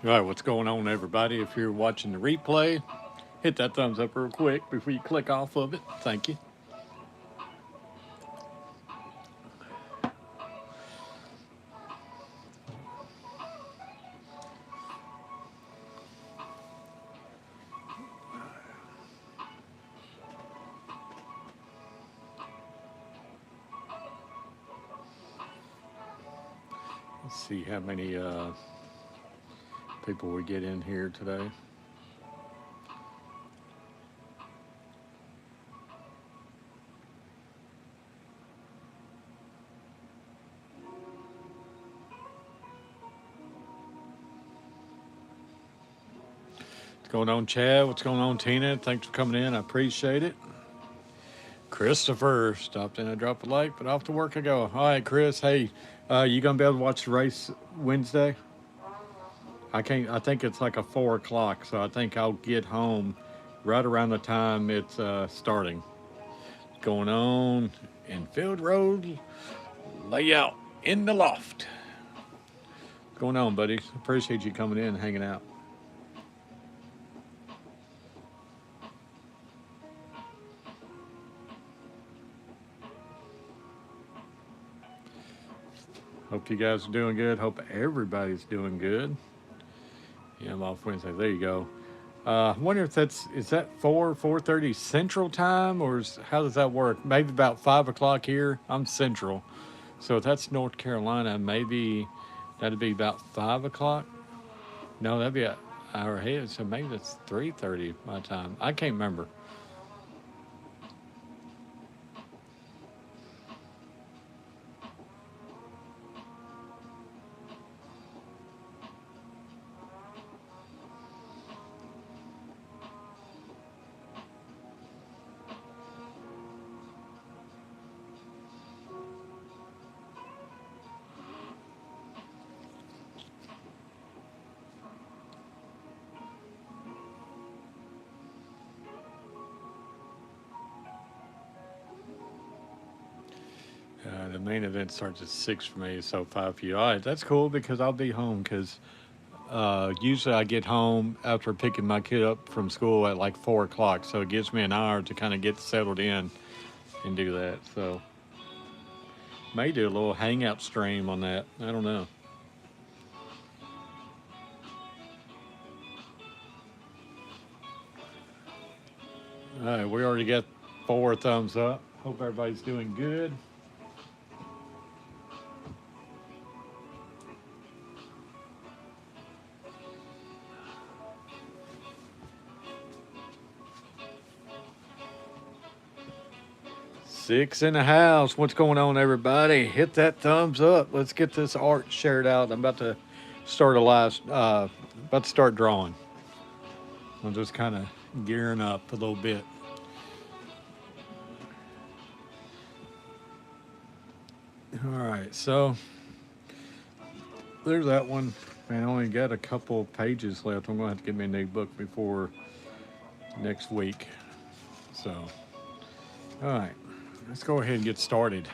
All right, what's going on, everybody? If you're watching the replay, hit that thumbs up real quick before you click off of it. Thank you. Let's see how many people we get in here today. What's going on, Chad? What's going on, Tina? Thanks for coming in. I appreciate it. Christopher stopped in and dropped a like, but off to work I go. All right, Chris. Hey, you gonna be able to watch the race Wednesday? I can't. I think it's like a 4 o'clock, so I think I'll get home right around the time it's starting. Going on Enfield Road layout in the loft. What's going on, buddy? Appreciate you coming in and hanging out. Hope you guys are doing good. Hope everybody's doing good. Yeah, I'm off Wednesday. There you go. I wonder if is that 4:30 Central Time, or how does that work? Maybe about 5 o'clock here. I'm Central, so if that's North Carolina, maybe that'd be about 5 o'clock. No, that'd be an hour ahead. So maybe that's 3:30 my time. I can't remember. The main event starts at 6 for me, so 5 for you. All right, that's cool because I'll be home because usually I get home after picking my kid up from school at like 4 o'clock, so it gives me an hour to kind of get settled in and do that. So may do a little hangout stream on that. I don't know. All right, we already got 4 thumbs up. Hope everybody's doing good. Six in the house. What's going on, everybody? Hit that thumbs up. Let's get this art shared out. I'm about to start a live, about to start drawing. I'm just kind of gearing up a little bit. All right, so there's that one. Man, I only got a couple pages left. I'm gonna have to get me a new book before next week. So, all right, let's go ahead and get started.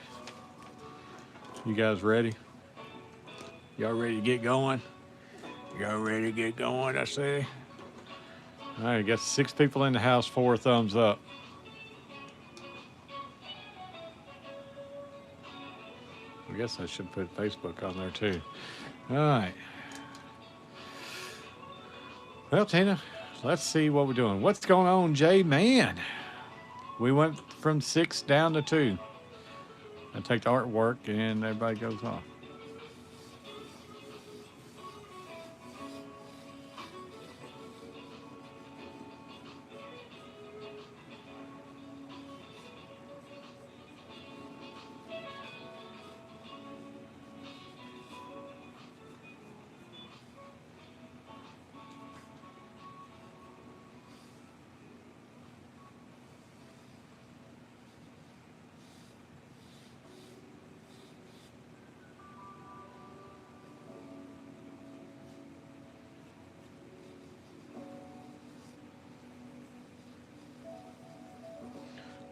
You guys ready? Y'all ready to get going? Y'all ready to get going? I say. All right, got 6 people in the house. 4 thumbs up. I guess I should put Facebook on there too. All right. Well, Tina, let's see what we're doing. What's going on, Jay? Man, we went from 6 down to 2. I take the artwork and everybody goes off.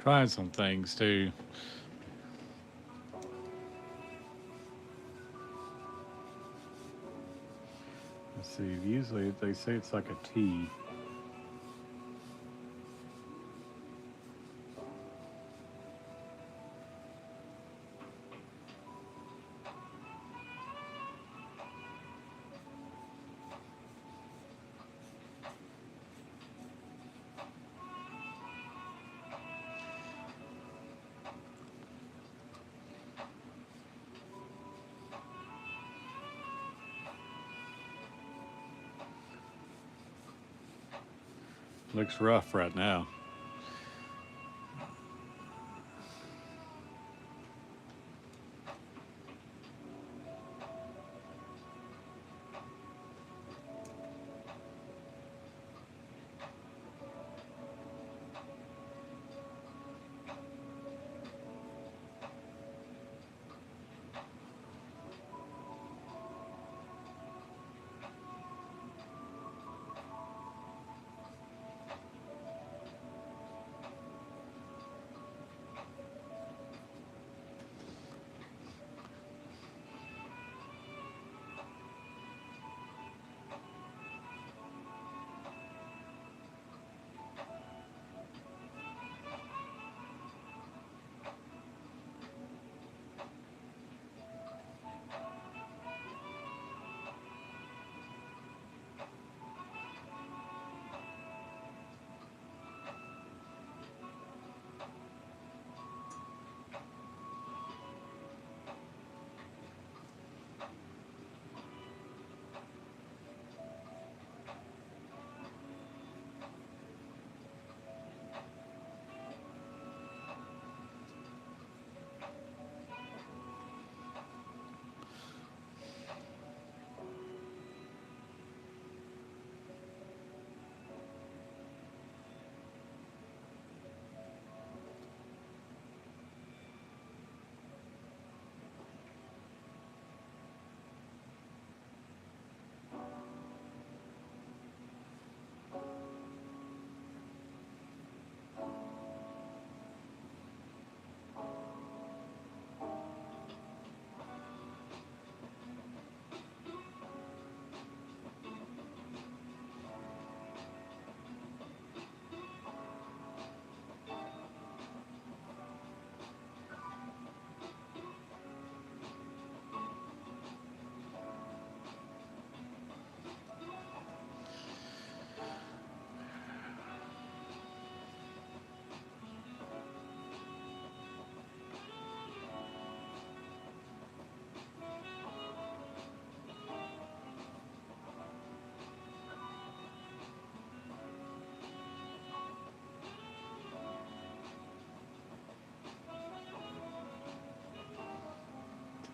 Trying some things too. Let's see. Usually they say it's like a T. Looks rough right now.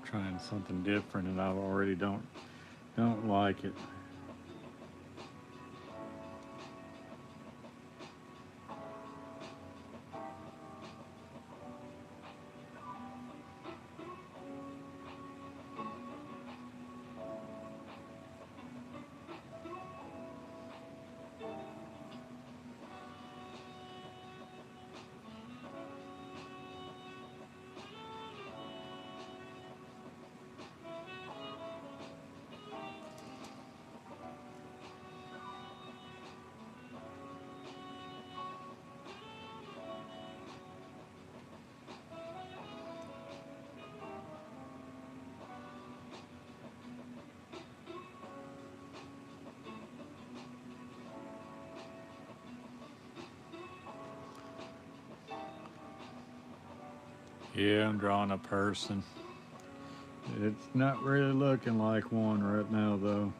Trying something different, and I already don't like it. Yeah, I'm drawing a person. It's not really looking like one right now, though.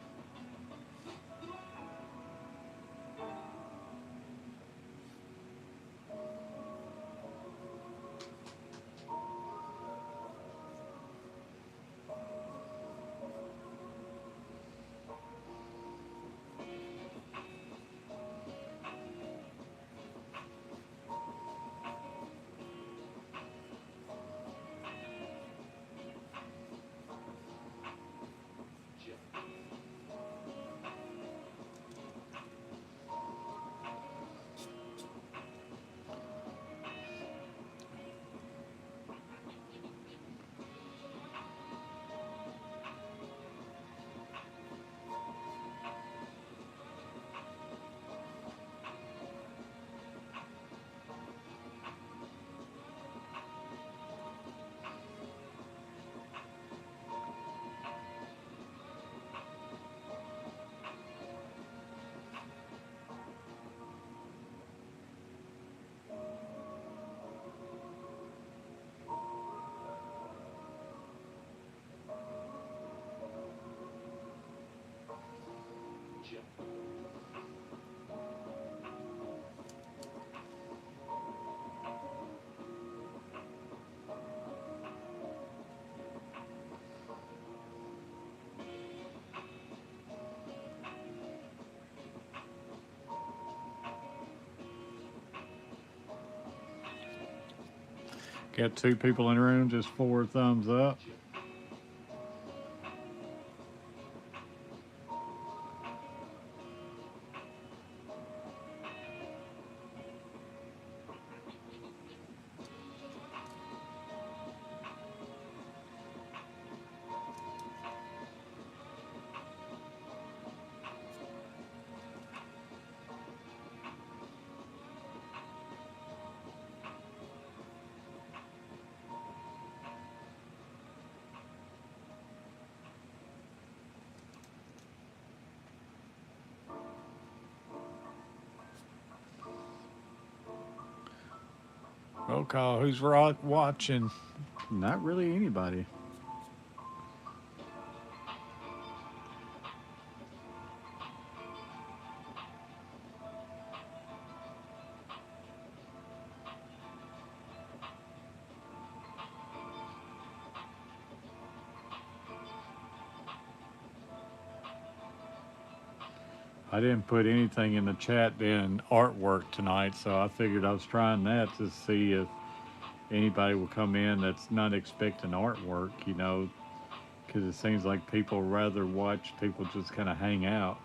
Got 2 people in the room, just 4 thumbs up. Roll call. Who's watching? Not really anybody. I didn't put anything in the chat being artwork tonight, so I figured I was trying that to see if anybody will come in that's not expecting artwork, because it seems like people rather watch people just kind of hang out.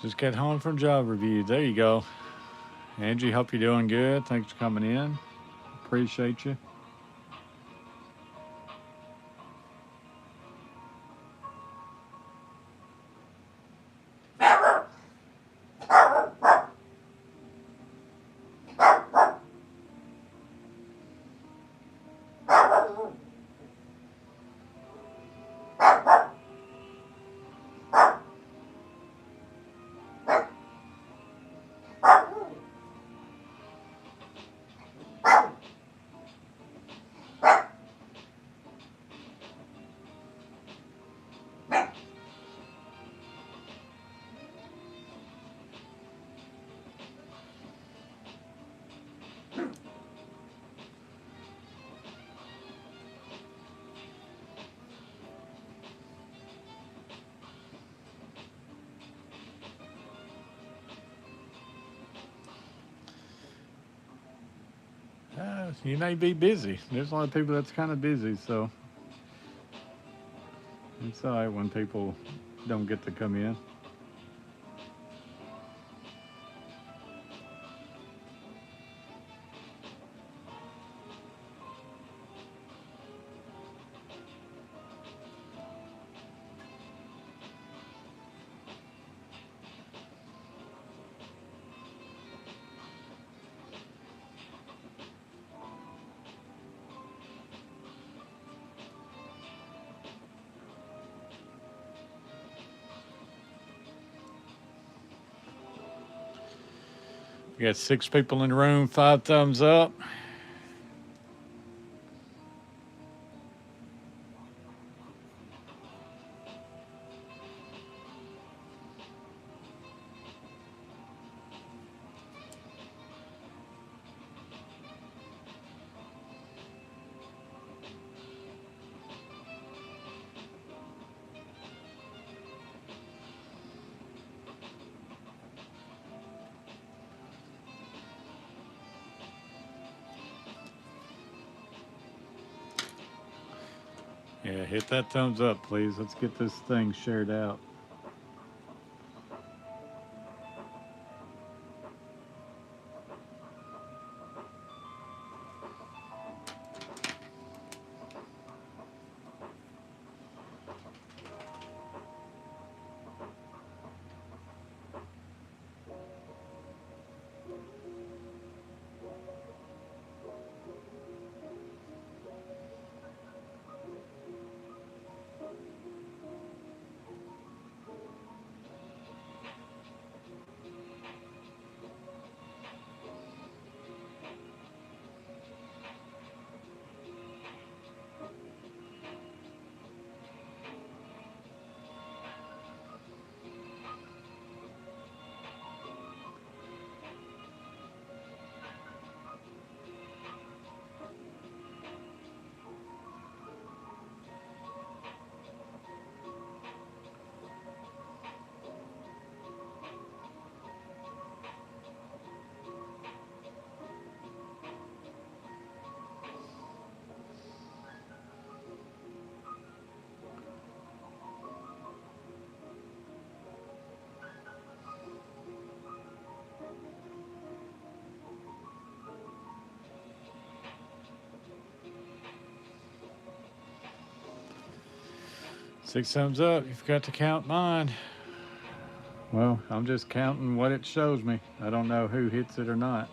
Just got home from job review. There you go. Angie, hope you're doing good. Thanks for coming in. Appreciate you. You may be busy. There's a lot of people that's kind of busy, so it's all right when people don't get to come in. We got 6 people in the room, 5 thumbs up. Yeah, hit that thumbs up, please. Let's get this thing shared out. 6 thumbs up. You forgot to count mine. Well, I'm just counting what it shows me. I don't know who hits it or not.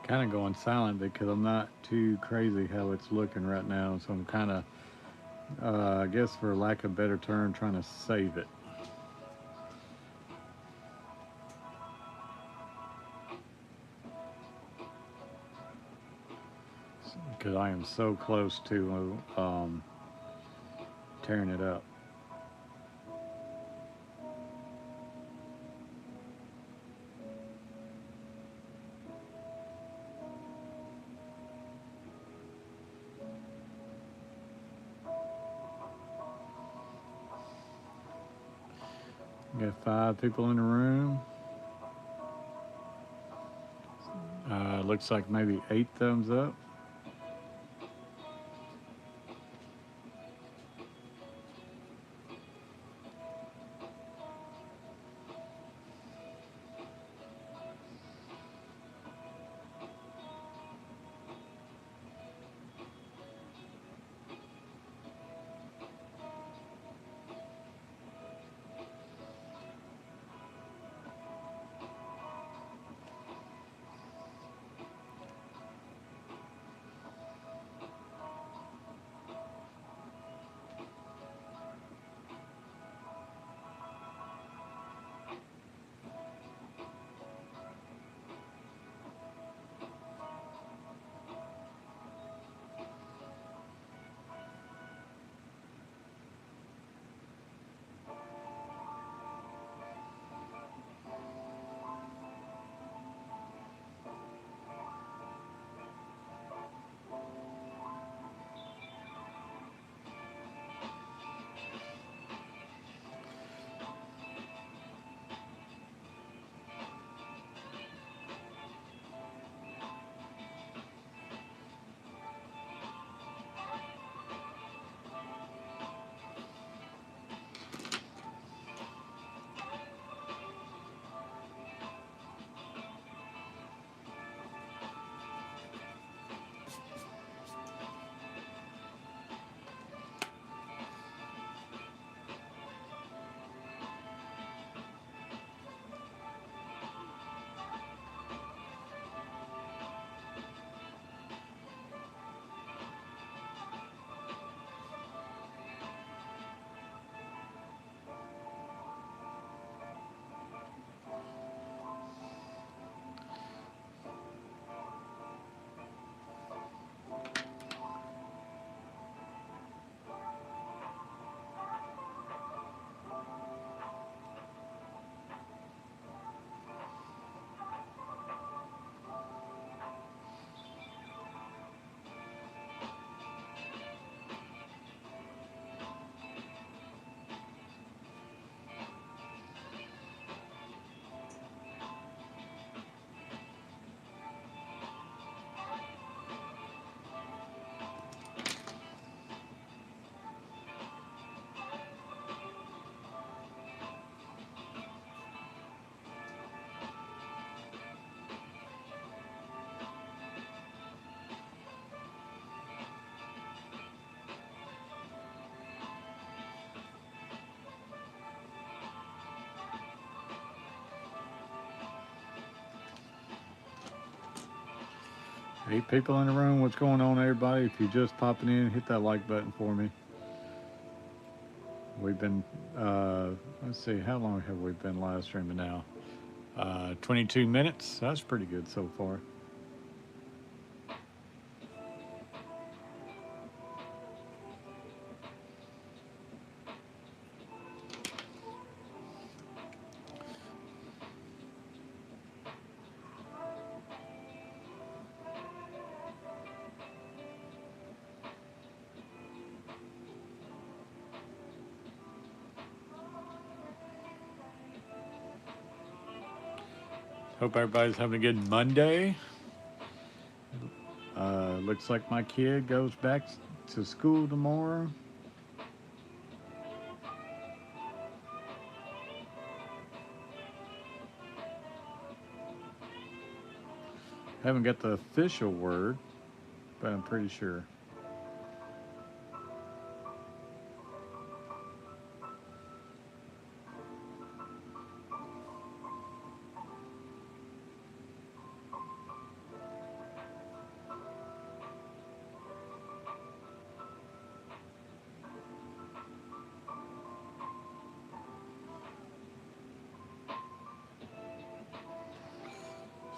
Kind of going silent because I'm not too crazy how it's looking right now. So I'm kind of, I guess for lack of a better term, trying to save it. Because I am so close to tearing it up. Got 5 people in the room. Looks like maybe 8 thumbs up. 8 people in the room. What's going on, everybody? If you're just popping in, hit that like button for me. We've been, let's see, how long have we been live streaming now? 22 minutes. That's pretty good so far. Hope everybody's having a good Monday. Looks like my kid goes back to school tomorrow. Haven't got the official word, but I'm pretty sure.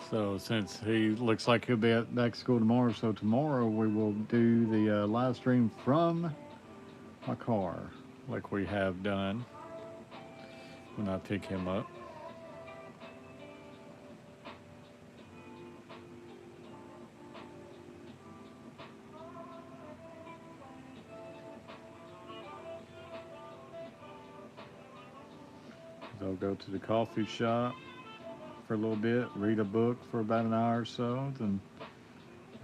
So since he looks like he'll be at back to school tomorrow, so tomorrow we will do the live stream from my car, like we have done when I pick him up. I'll go to the coffee shop for a little bit, read a book for about an hour or so, then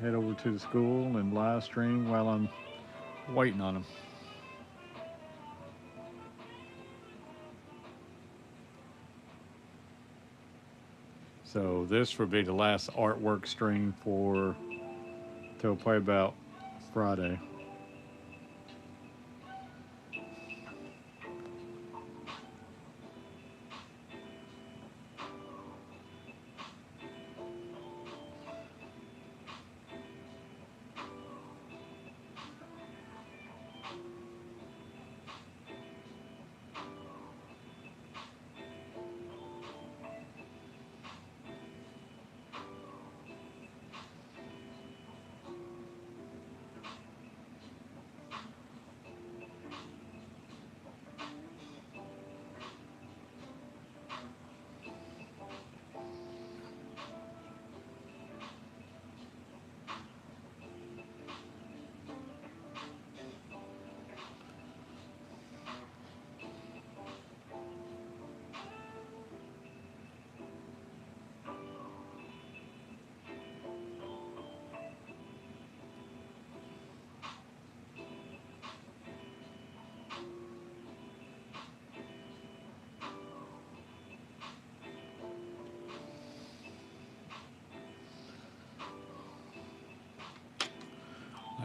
head over to the school and live stream while I'm waiting on him. So this will be the last artwork stream for till probably about Friday.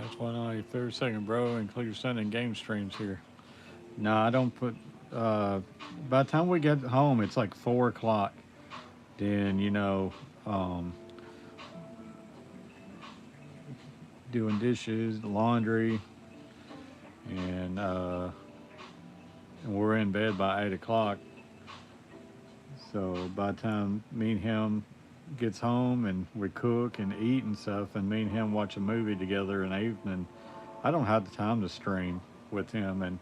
That's 193rd bro. Include your son in game streams here. No, I don't put. By the time we get home, it's like 4 o'clock. Then um, doing dishes, laundry, and we're in bed by 8 o'clock. So by the time me and him gets home and we cook and eat and stuff, and me and him watch a movie together in the evening, I don't have the time to stream with him, and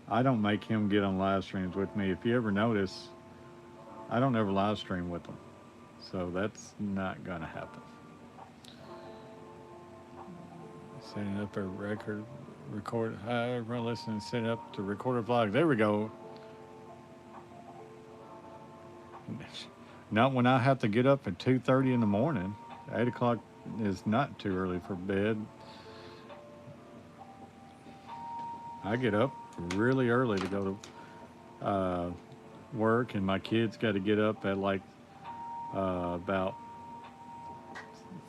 I don't make him get on live streams with me. If you ever notice, I don't ever live stream with him, so that's not gonna happen. Setting up a record. Hi, everyone listening. Setting up to record a vlog. There we go. Not when I have to get up at 2:30 in the morning. 8 o'clock is not too early for bed. I get up really early to go to work, and my kids got to get up at like about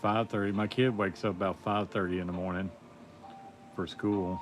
5:30. My kid wakes up about 5:30 in the morning for school.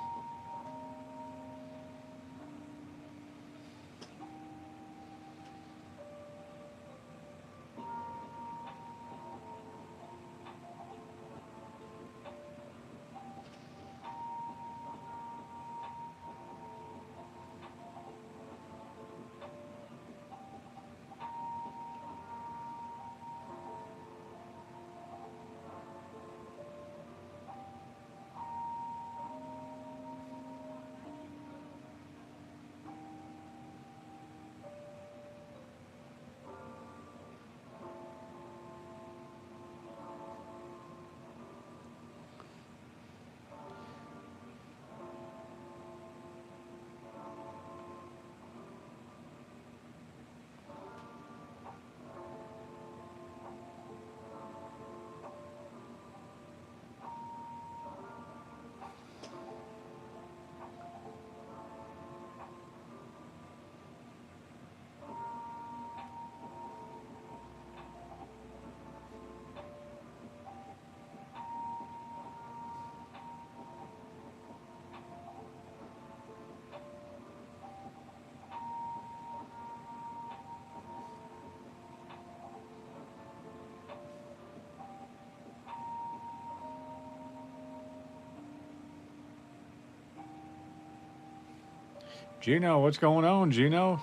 Gino, what's going on, Gino?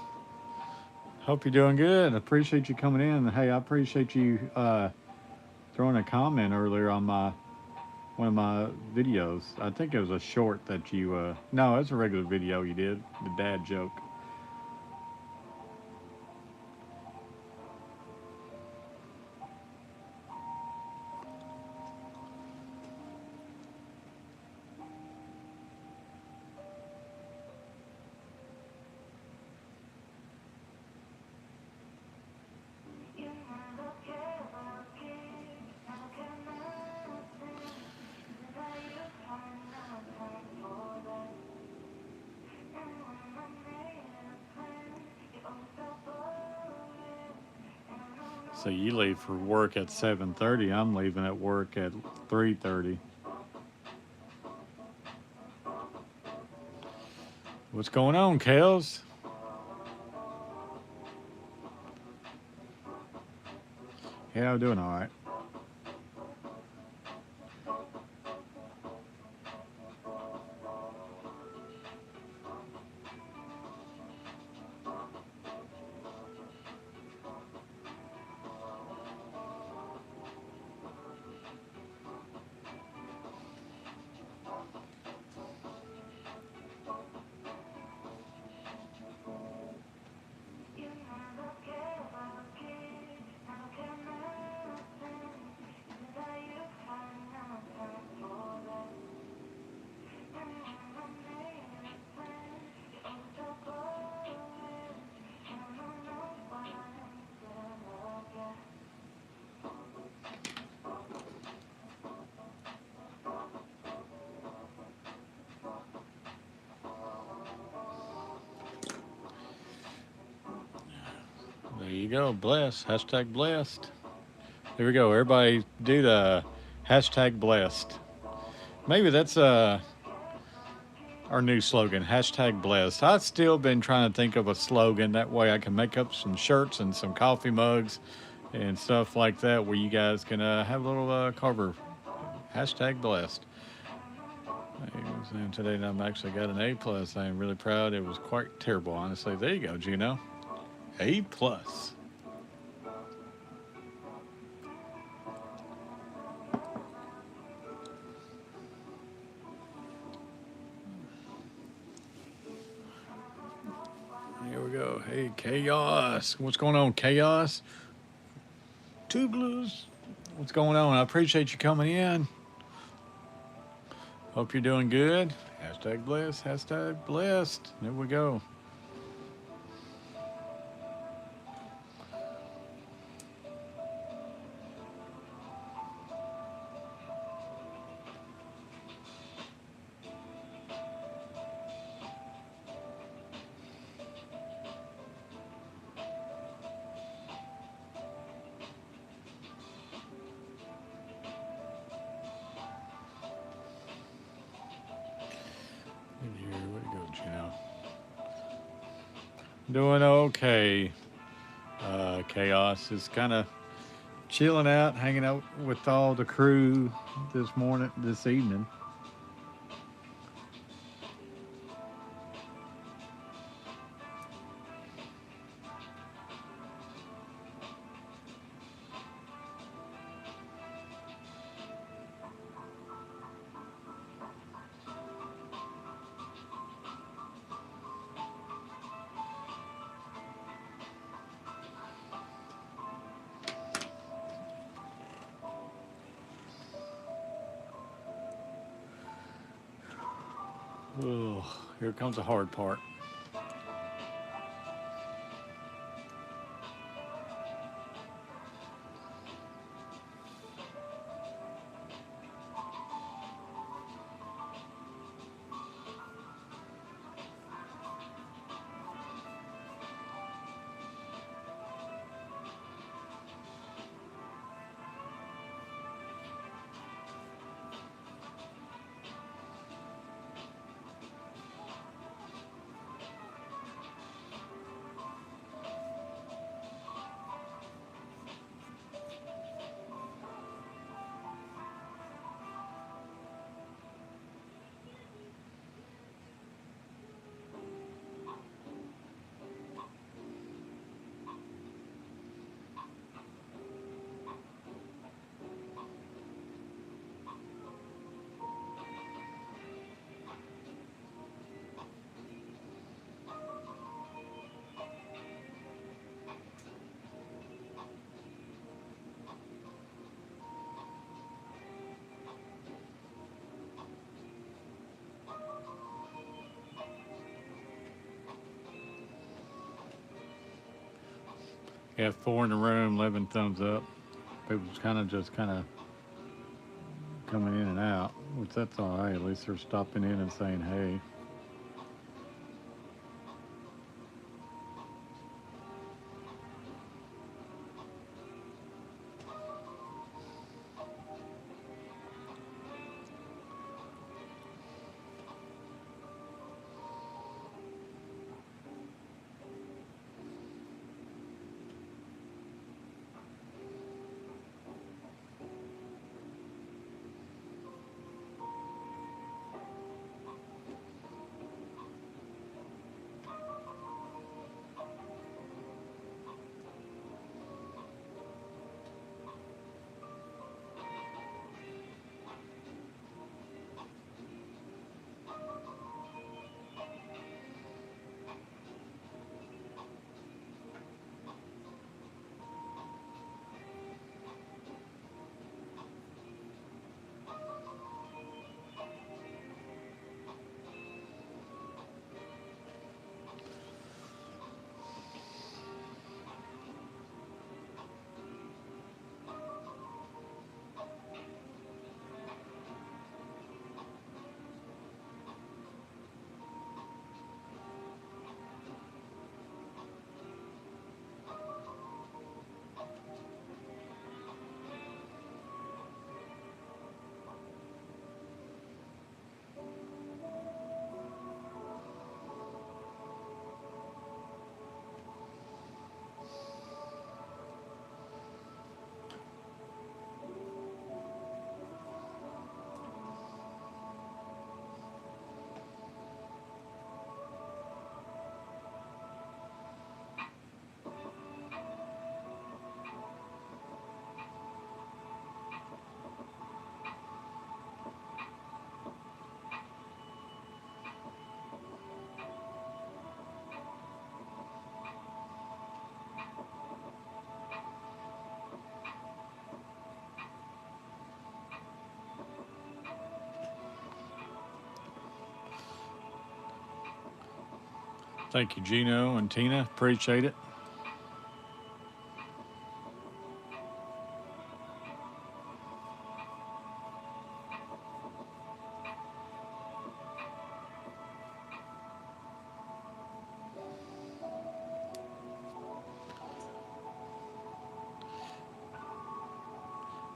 Hope you're doing good. Appreciate you coming in. Hey, I appreciate you throwing a comment earlier on my one of my videos. I think it was a short that you no, it's a regular video you did, the dad joke. So you leave for work at 7:30. I'm leaving at work at 3:30. What's going on, Kels? Yeah, I'm doing all right. There you go. Blessed. Hashtag blessed. Here we go. Everybody do the hashtag blessed. Maybe that's our new slogan. Hashtag blessed. I've still been trying to think of a slogan. That way I can make up some shirts and some coffee mugs and stuff like that where you guys can have a little cover. Hashtag blessed. And today I'm actually got an A plus. I am really proud. It was quite terrible, honestly. There you go, Gino. A plus. Here we go. Hey, Chaos. What's going on, Chaos? Two blues. What's going on? I appreciate you coming in. Hope you're doing good. Hashtag blessed. Hashtag blessed. There we go. Here, where'd it go, Gino? Doing okay. Chaos is kind of chilling out, hanging out with all the crew this evening. Oh, here comes the hard part. We have 4 in the room, 11 thumbs up. People's just kind of coming in and out, which that's all right. At least they're stopping in and saying hey. Thank you, Gino and Tina. Appreciate it.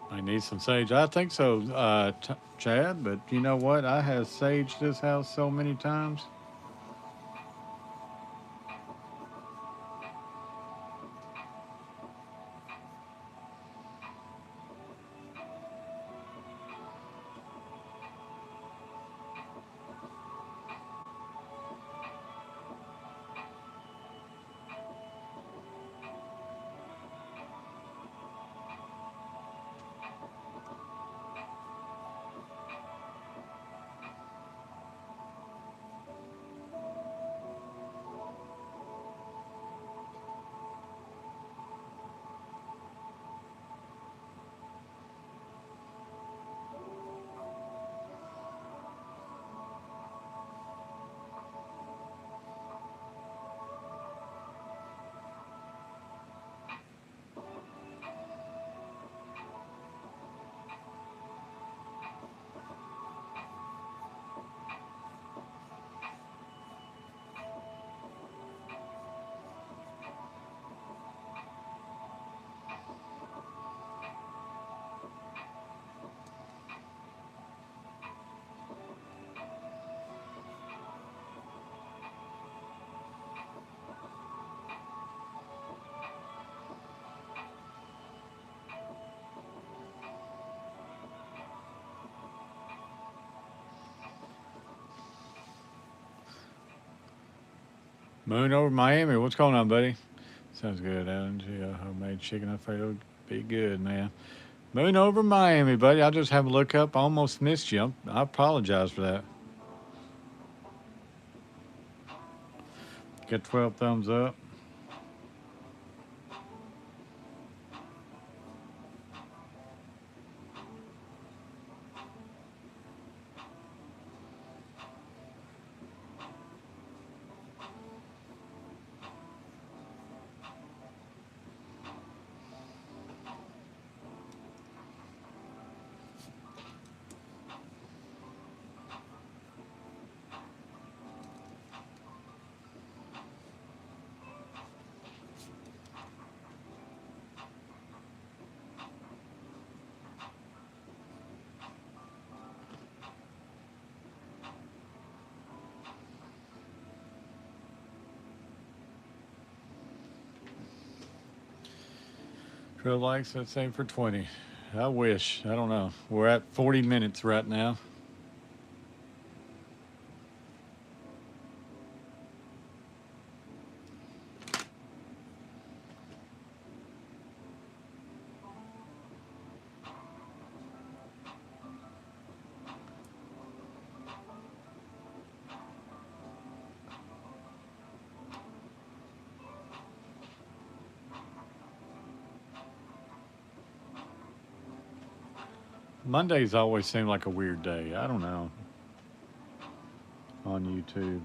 I need some sage. I think so, Chad. But you know what? I have saged this house so many times. Moon over Miami. What's going on, buddy? Sounds good, Alan. Yeah, homemade chicken Alfredo would be good, man. Moon over Miami, buddy. I'll just have a look up. I almost missed you. I apologize for that. Get 12 thumbs up. Feel like let's aim for 20. I wish. I don't know. We're at 40 minutes right now. Mondays always seem like a weird day. I don't know. On YouTube.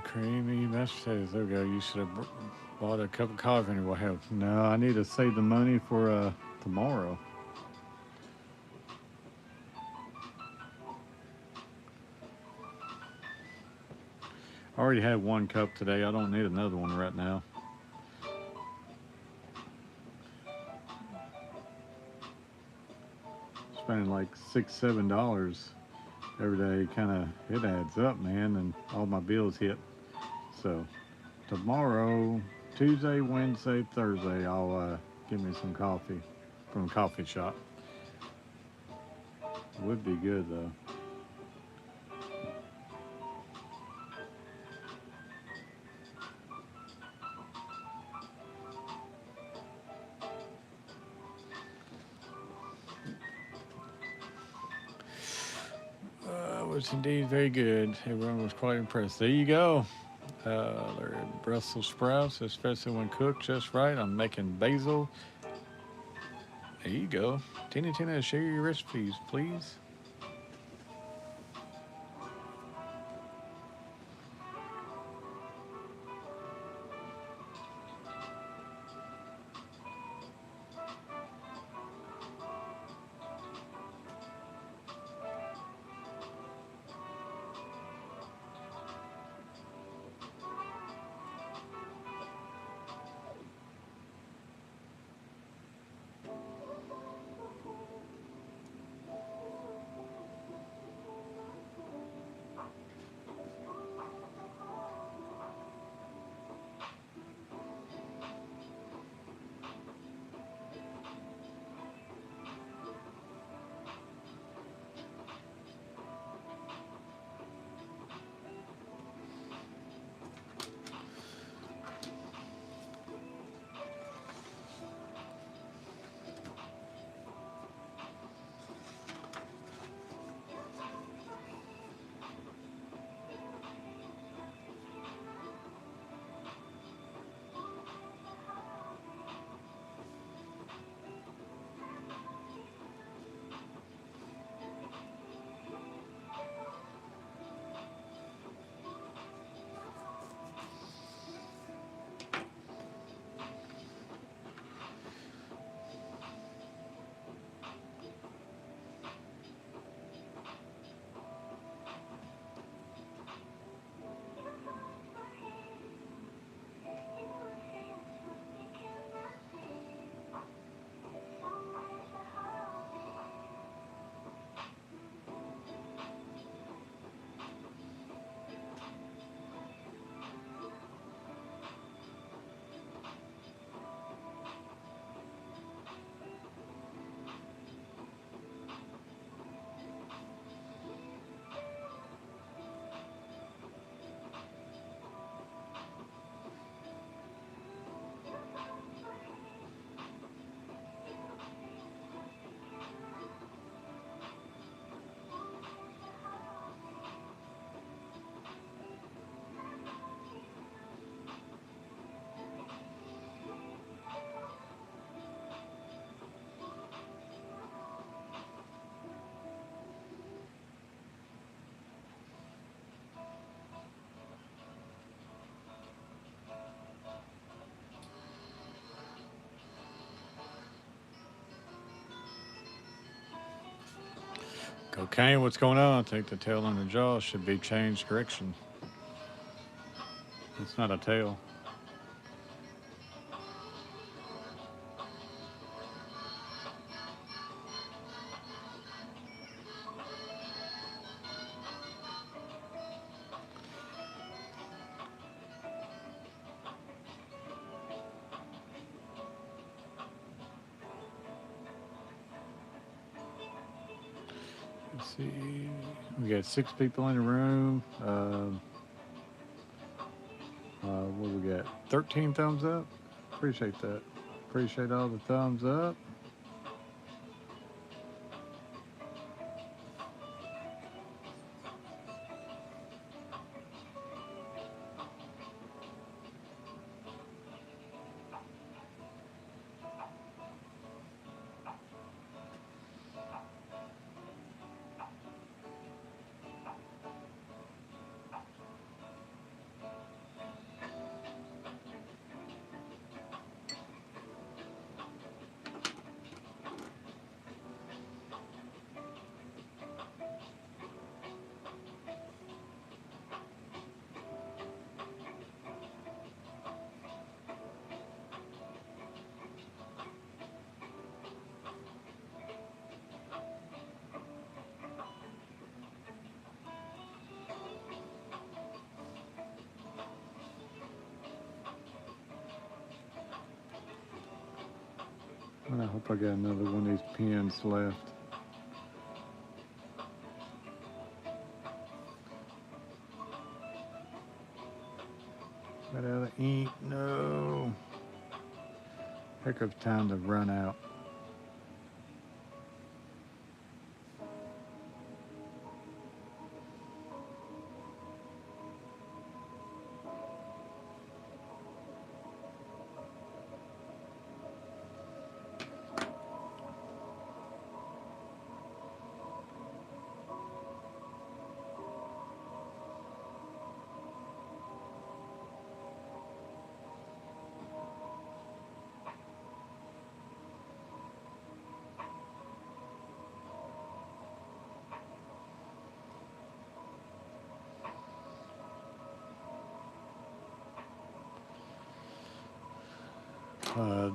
Creamy mashed potatoes. There we go. You should have bought a cup of coffee and it will help. No, I need to save the money for tomorrow. I already had one cup today. I don't need another one right now. Spending like $6, $7 every day, kind of it adds up, man, and all my bills hit. So tomorrow, Tuesday, Wednesday, Thursday, I'll get me some coffee from a coffee shop. Would be good though. Was indeed very good. Everyone was quite impressed. There you go. They're Brussels sprouts, especially when cooked just right. I'm making basil. There you go. Tina, share your recipes, please. Okay, what's going on? I think the tail on the jaw should be changed direction. It's not a tail. Let's see. We got 6 people in the room. What do we got? 13 thumbs up. Appreciate that. Appreciate all the thumbs up. And I hope I got another one of these pens left. Got out of ink? No. Heck of time to run out.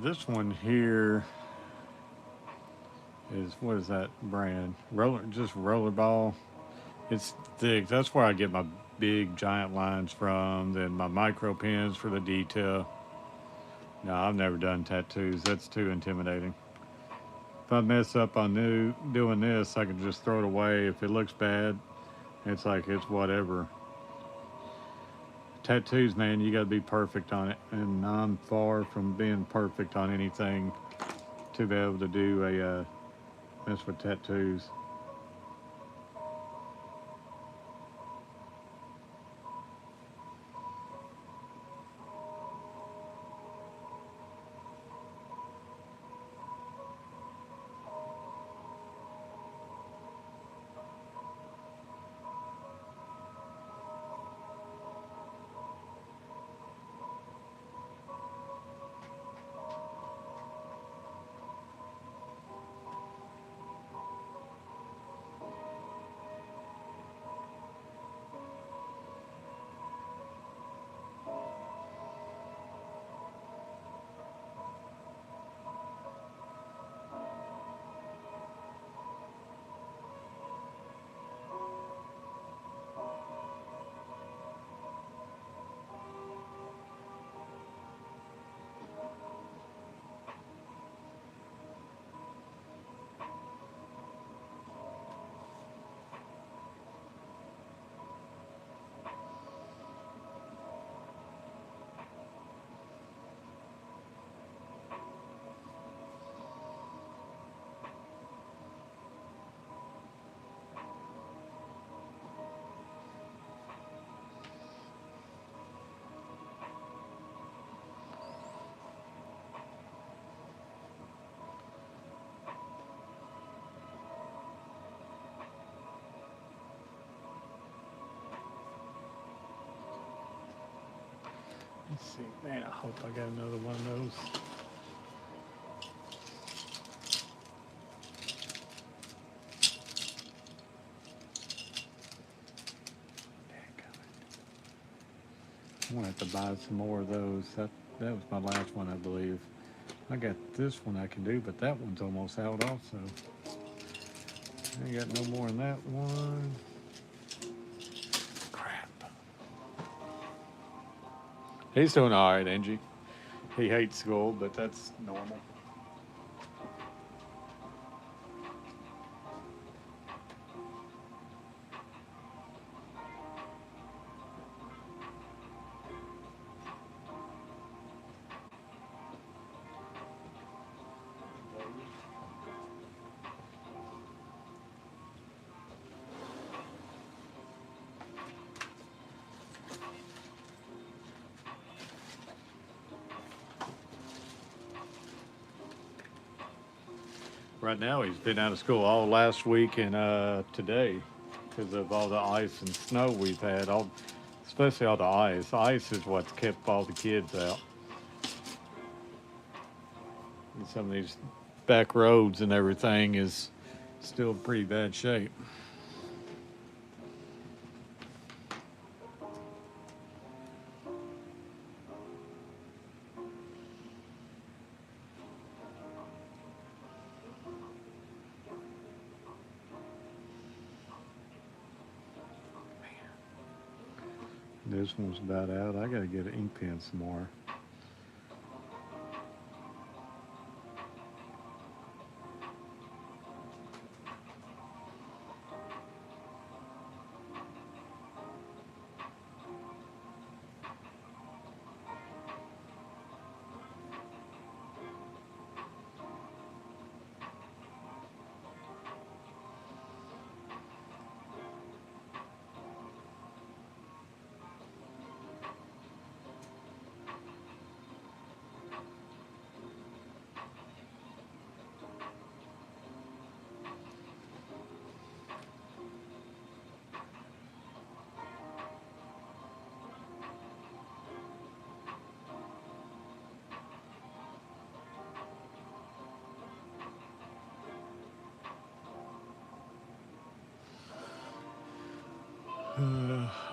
This one here is, what is that brand? Just rollerball. It's thick. That's where I get my big giant lines from. Then my micro pens for the detail. No, I've never done tattoos. That's too intimidating. If I mess up on doing this, I can just throw it away. If it looks bad, it's like it's whatever. Tattoos, man, you got to be perfect on it, and I'm far from being perfect on anything to be able to do a mess with tattoos. Let's see, man, I hope I got another one of those. I'm gonna have to buy some more of those. That was my last one, I believe. I got this one I can do, but that one's almost out also. I ain't got no more in that one. Crap. He's doing all right, Angie. He hates school, but that's normal. Right now, he's been out of school all last week and today because of all the ice and snow we've had. Especially all the ice. Ice is what's kept all the kids out. And some of these back roads and everything is still pretty bad shape. This one's about out. I gotta get an ink pen some more.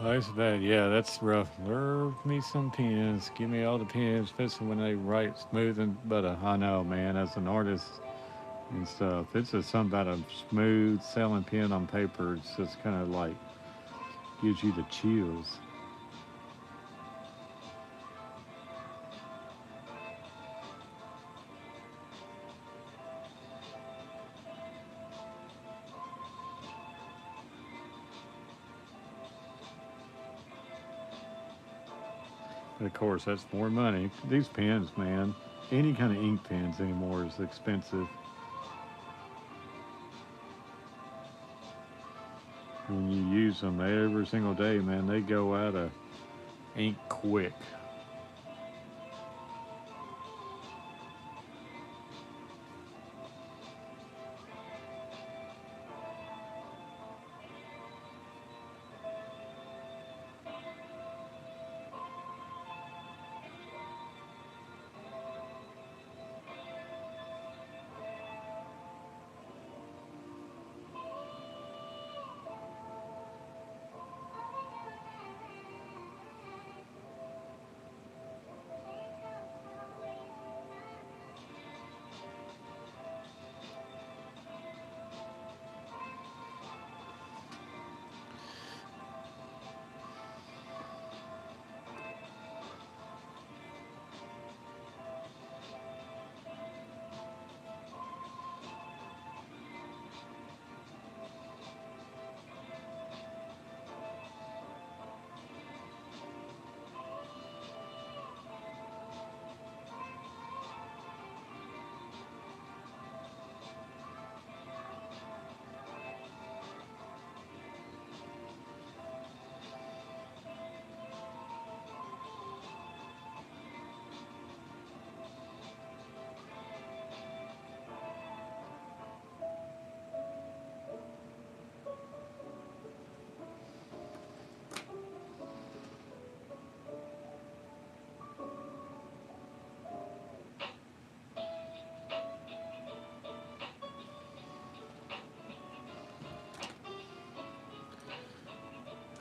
Ice bad. Yeah, that's rough. Lure me some pens. Give me all the pens, especially when they write smooth and butter. I know, man. As an artist and stuff, it's just something about a smooth selling pen on paper. It's just kind of like gives you the chills. But of course, that's more money. These pens, man. Any kind of ink pens anymore is expensive. When you use them every single day, man, they go out of ink quick.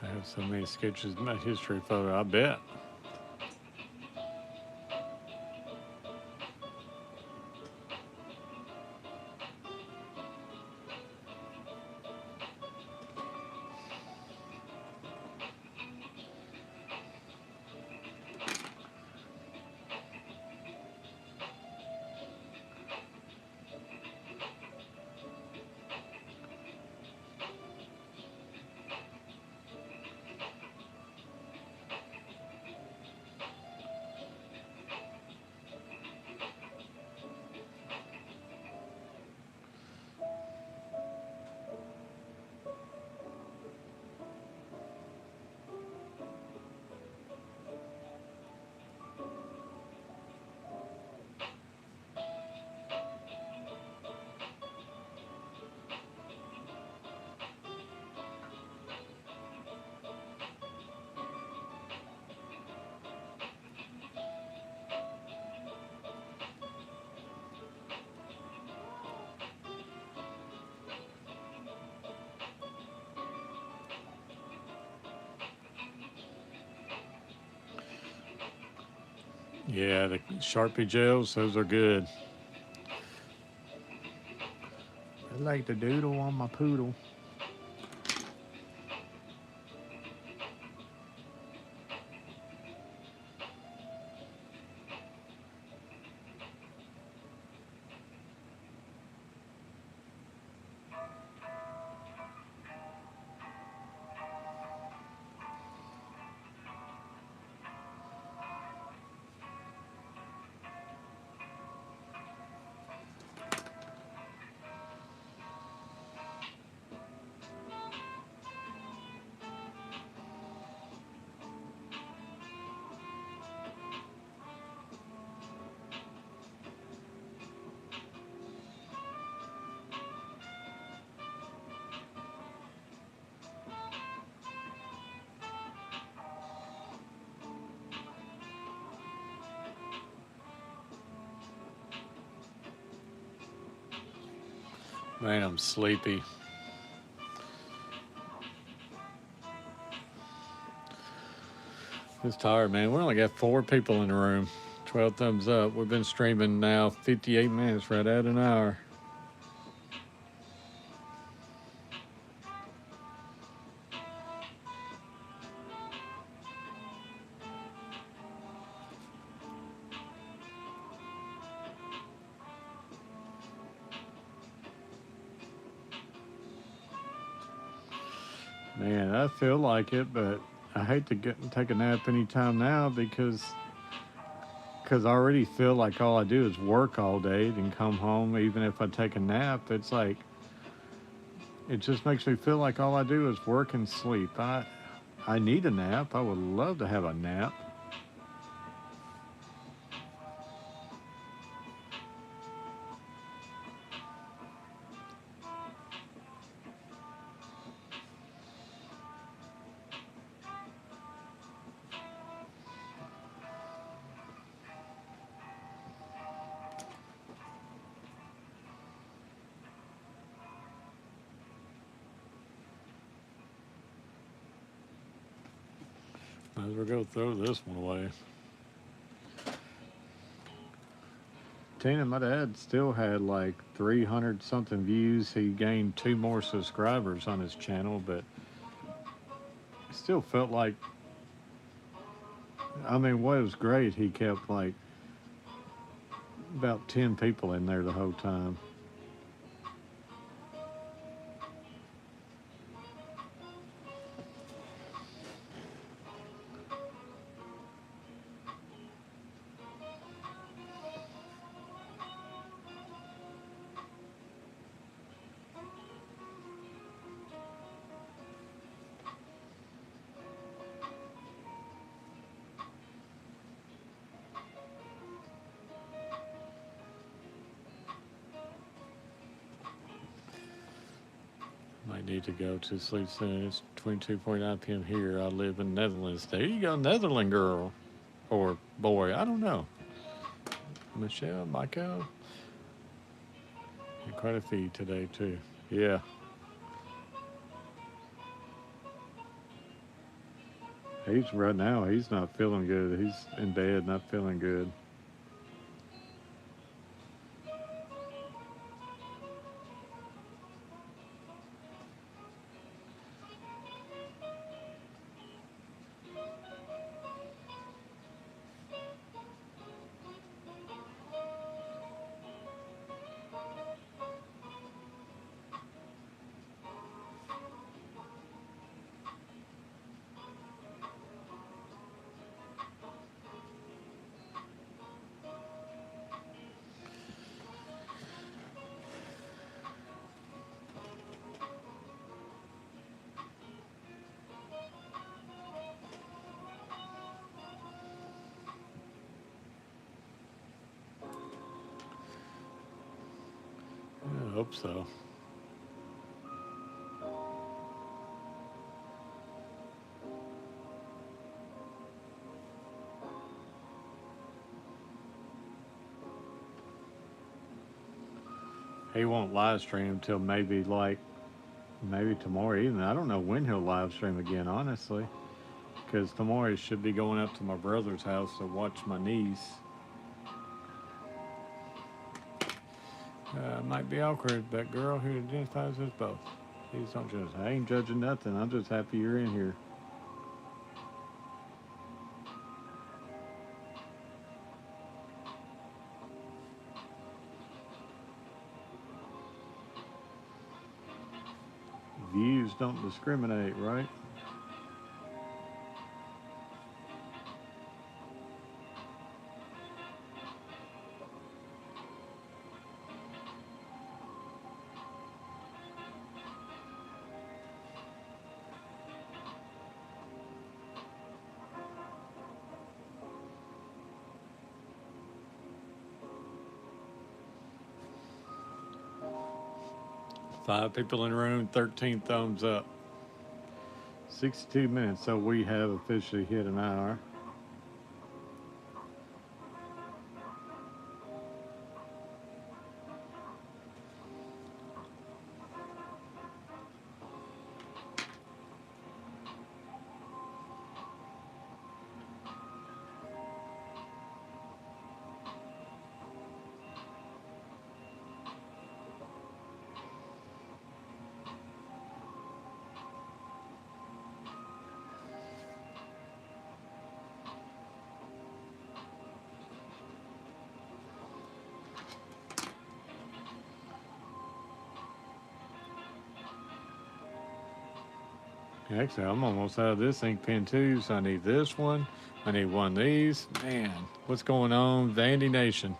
I have so many sketches in my history photo. I bet. Yeah, the Sharpie gels, those are good. I like the doodle on my poodle. Man, I'm sleepy. It's tired, man. We only got 4 people in the room. 12 thumbs up. We've been streaming now 58 minutes, right at an hour. Man, I feel like it, but I hate to take a nap anytime now because I already feel like all I do is work all day and come home. Even if I take a nap, it's like it just makes me feel like all I do is work and sleep. I need a nap. I would love to have a nap. Might as well go throw this one away. Tina, my dad still had like 300 something views. He gained 2 more subscribers on his channel, but it still felt like, I mean, what was great, he kept like about 10 people in there the whole time. Might need to go to sleep soon. It's 22:49 p.m. here. I live in Netherlands. There you go, Netherland girl. Or boy, I don't know. Michelle, Michael. And quite a feed today, too. Yeah. He's right now, he's not feeling good. He's in bed, not feeling good. I hope so. He won't live stream until maybe tomorrow evening. I don't know when he'll live stream again, honestly. because tomorrow I should be going up to my brother's house to watch my niece. Might be awkward, but girl who identifies as both. Please don't judge. I ain't judging nothing. I'm just happy you're in here. Views don't discriminate, right? Five people in the room, 13 thumbs up. 62 minutes, so we have officially hit an hour. Actually, I'm almost out of this ink pen too, so I need this one. I need one of these. Man, what's going on, Vandy Nation?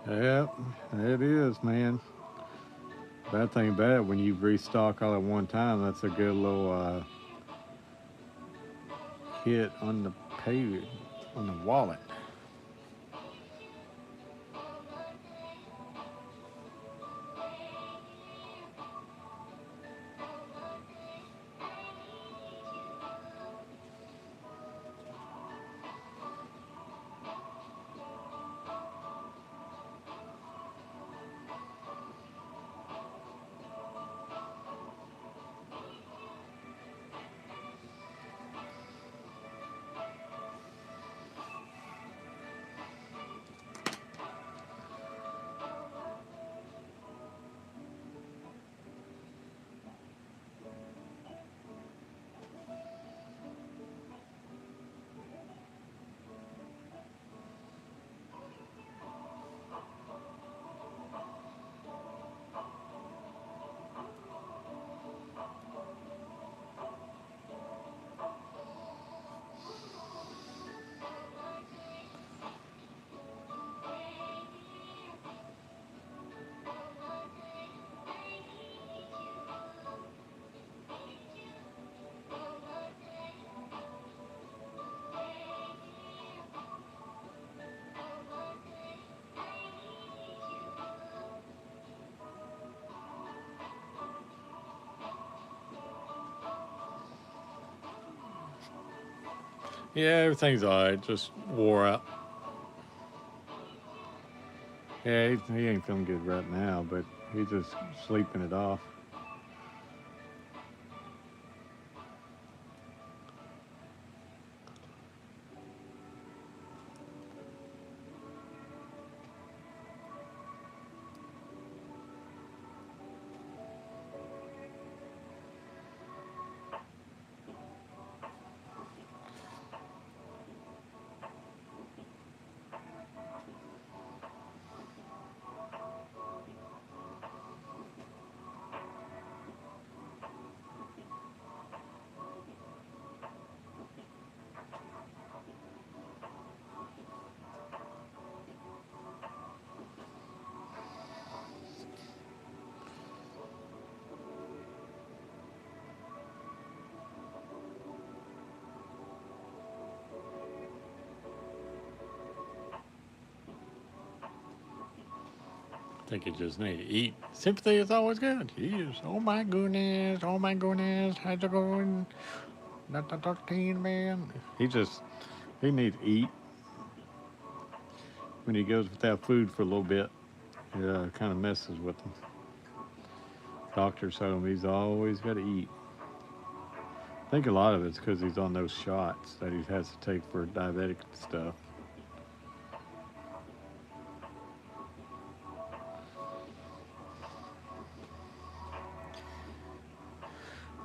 Yep, it is, man. Bad thing about it, when you restock all at one time, that's a good little hit on the pay, on the wallet. Yeah, everything's alright. Just wore out. Yeah, he ain't feeling good right now, but he's just sleeping it off. think you just need to eat. Sympathy is always good. Yes. Oh my goodness. Oh my goodness. How's it going? Not the 13 man. He needs to eat. When he goes without food for a little bit, it kind of messes with him. Doctors tell him he's always got to eat. I think a lot of it's because he's on those shots that he has to take for diabetic stuff.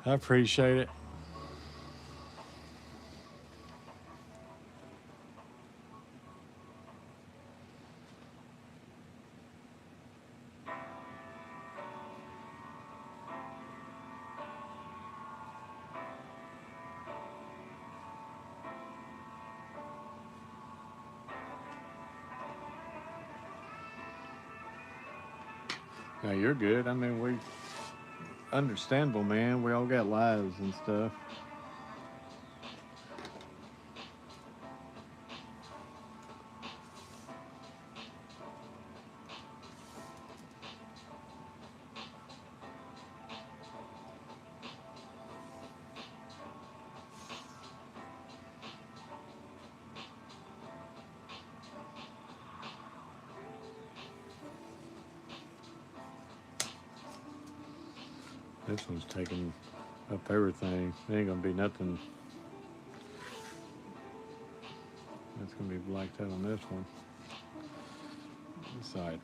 I appreciate it. Now you're good. I mean, we understandable, man. We all got lives and stuff. This one's taking up everything. There ain't gonna be nothing that's gonna be blacked out on this one. Side.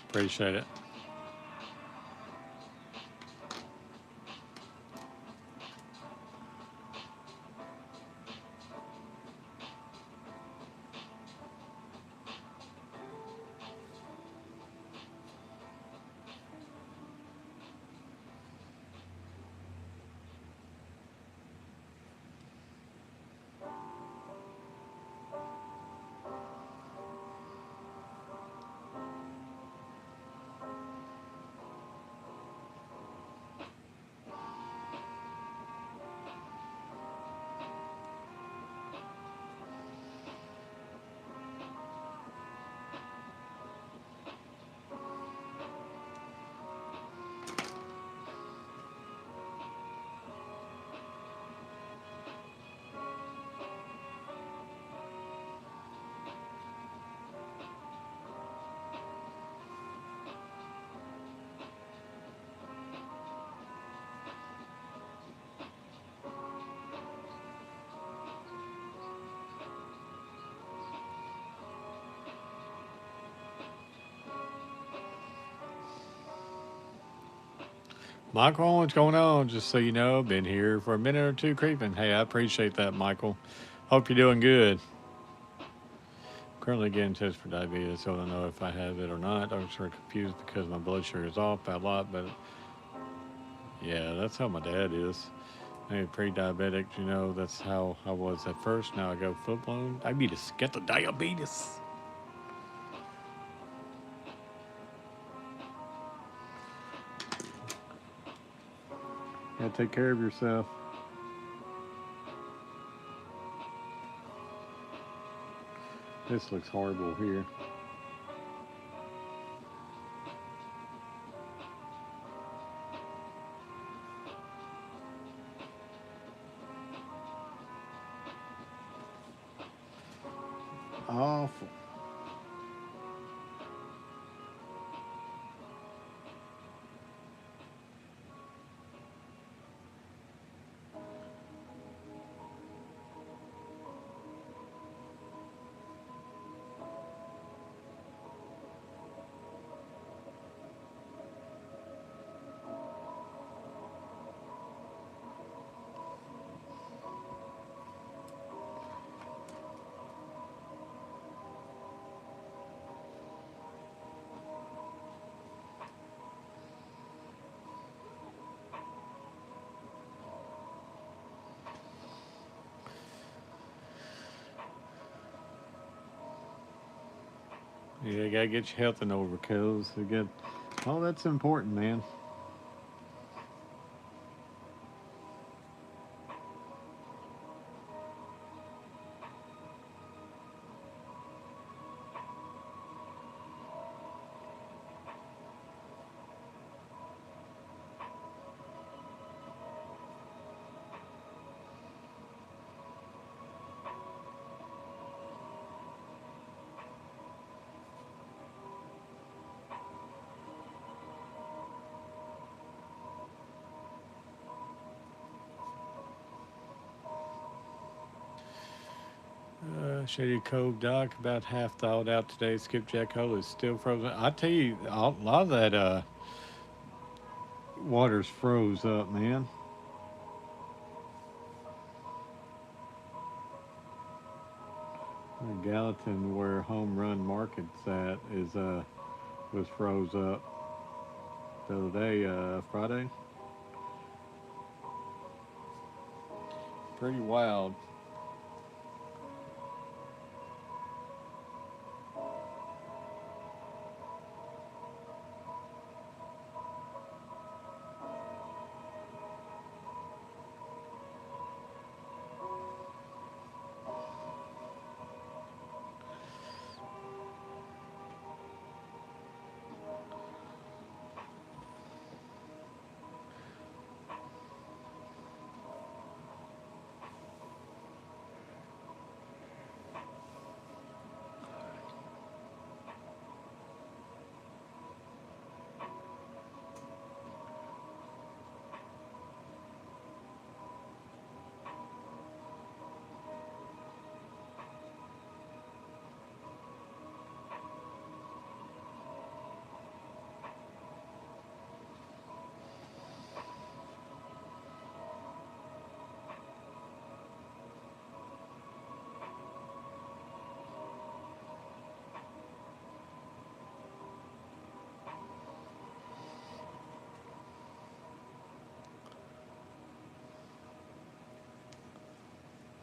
Appreciate it. Michael, what's going on? Just so you know, been here for a minute or two creeping. Hey, I appreciate that, Michael. Hope you're doing good. Currently getting tested for diabetes, so I don't know if I have it or not. I'm sort of confused because my blood sugar is off by a lot, but yeah, that's how my dad is. Maybe pre-diabetic, you know, that's how I was at first. Now I go full-blown diabetes. Get the diabetes. Yeah, take care of yourself. This looks horrible here. Awful. Yeah, you gotta get your health in order, cuz. Oh, that's important, man. Shady Cove Dock about half thawed out today. Skipjack Hole is still frozen. I tell you, a lot of that water's froze up, man. Gallatin, where Home Run Market's at, is was froze up the other day, Friday. Pretty wild.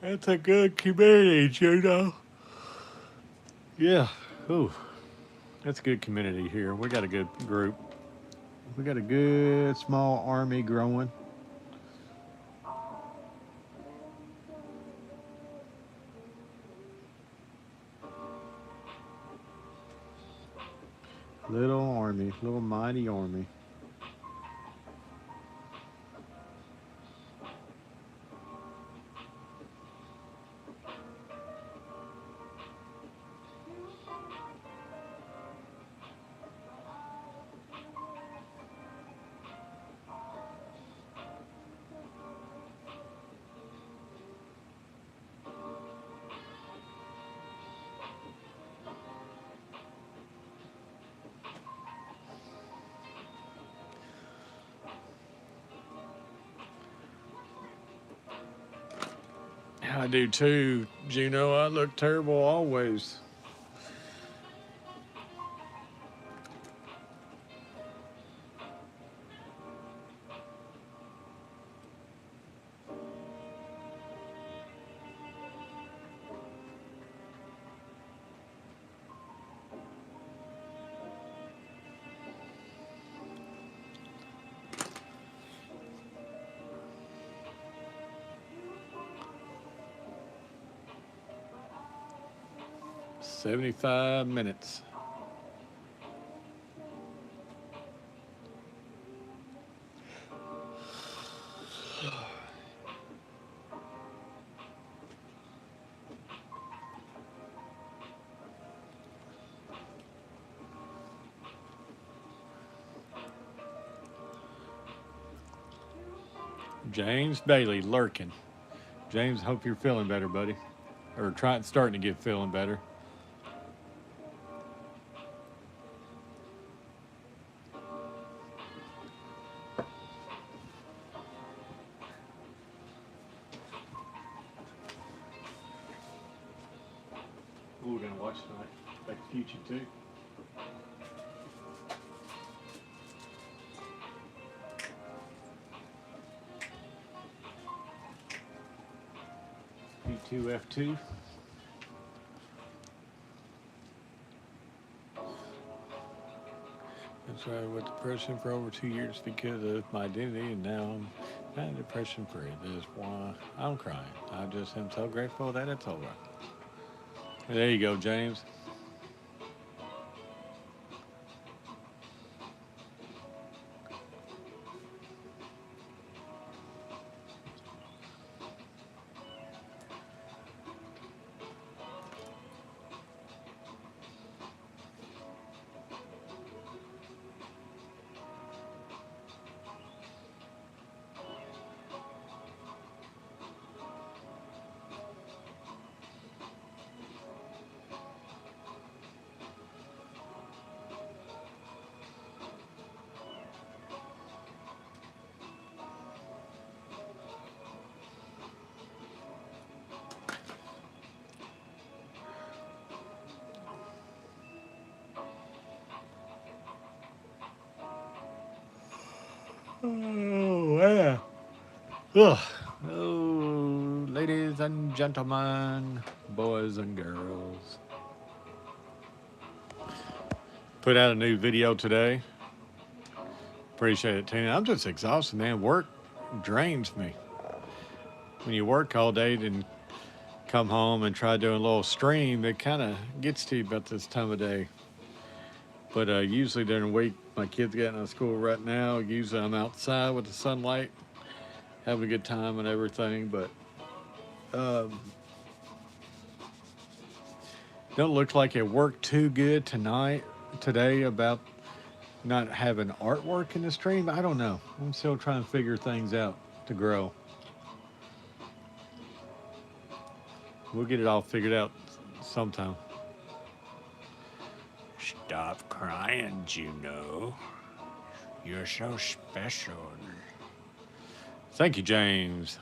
That's a good community, Juno. Yeah. Ooh, that's a good community here. We got a good group. We got a good small army growing. Little army, little mighty army. I do too, Juno. I look terrible always. $75 minutes. James Bailey lurking. James, hope you're feeling better, buddy. Or starting to get feeling better. We're gonna watch tonight. Back to Future too. P2F2. struggled with depression for over 2 years because of my identity, and now I'm depression free. That's why I'm crying. I just am so grateful that it's over. There you go, James. Oh, yeah. Ugh. Oh, ladies and gentlemen, boys and girls. Put out a new video today. Appreciate it, Tina. I'm just exhausted, man. Work drains me. When you work all day and come home and try doing a little stream, it kind of gets to you about this time of day. But usually during the week, my kids getting out of school right now. Usually I'm outside with the sunlight, having a good time and everything. But um, don't look like it worked too good today about not having artwork in the stream. I don't know. I'm still trying to figure things out to grow. We'll get it all figured out sometime. Stop crying, Juno. You're so special. Thank you, James.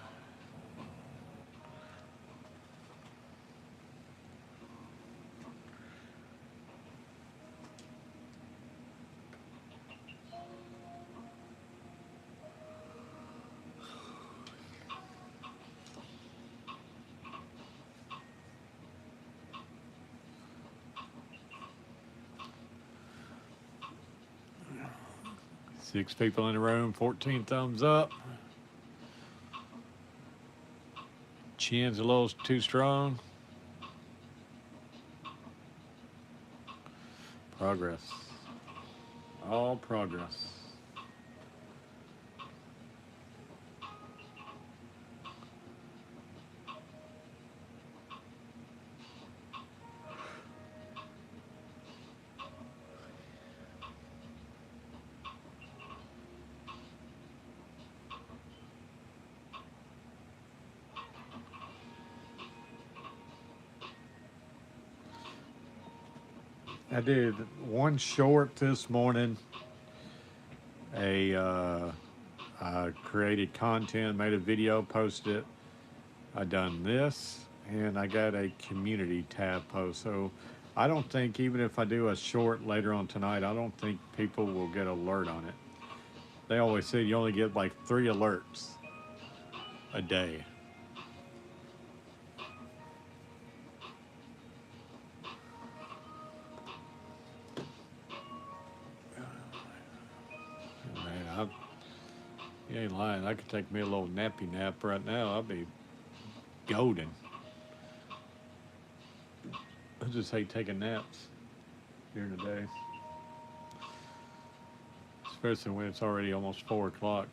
Six people in the room, 14 thumbs up. Chin's a little too strong. Progress. All progress. I did one short this morning. I created content, made a video, posted it. I done this, and I got a community tab post. So I don't think even if I do a short later on tonight, I don't think people will get alert on it. They always say you only get like 3 alerts a day. Man, you ain't lying. I could take me a little nappy nap right now. I'll be golden. I just hate taking naps during the day, especially when it's already almost 4 o'clock.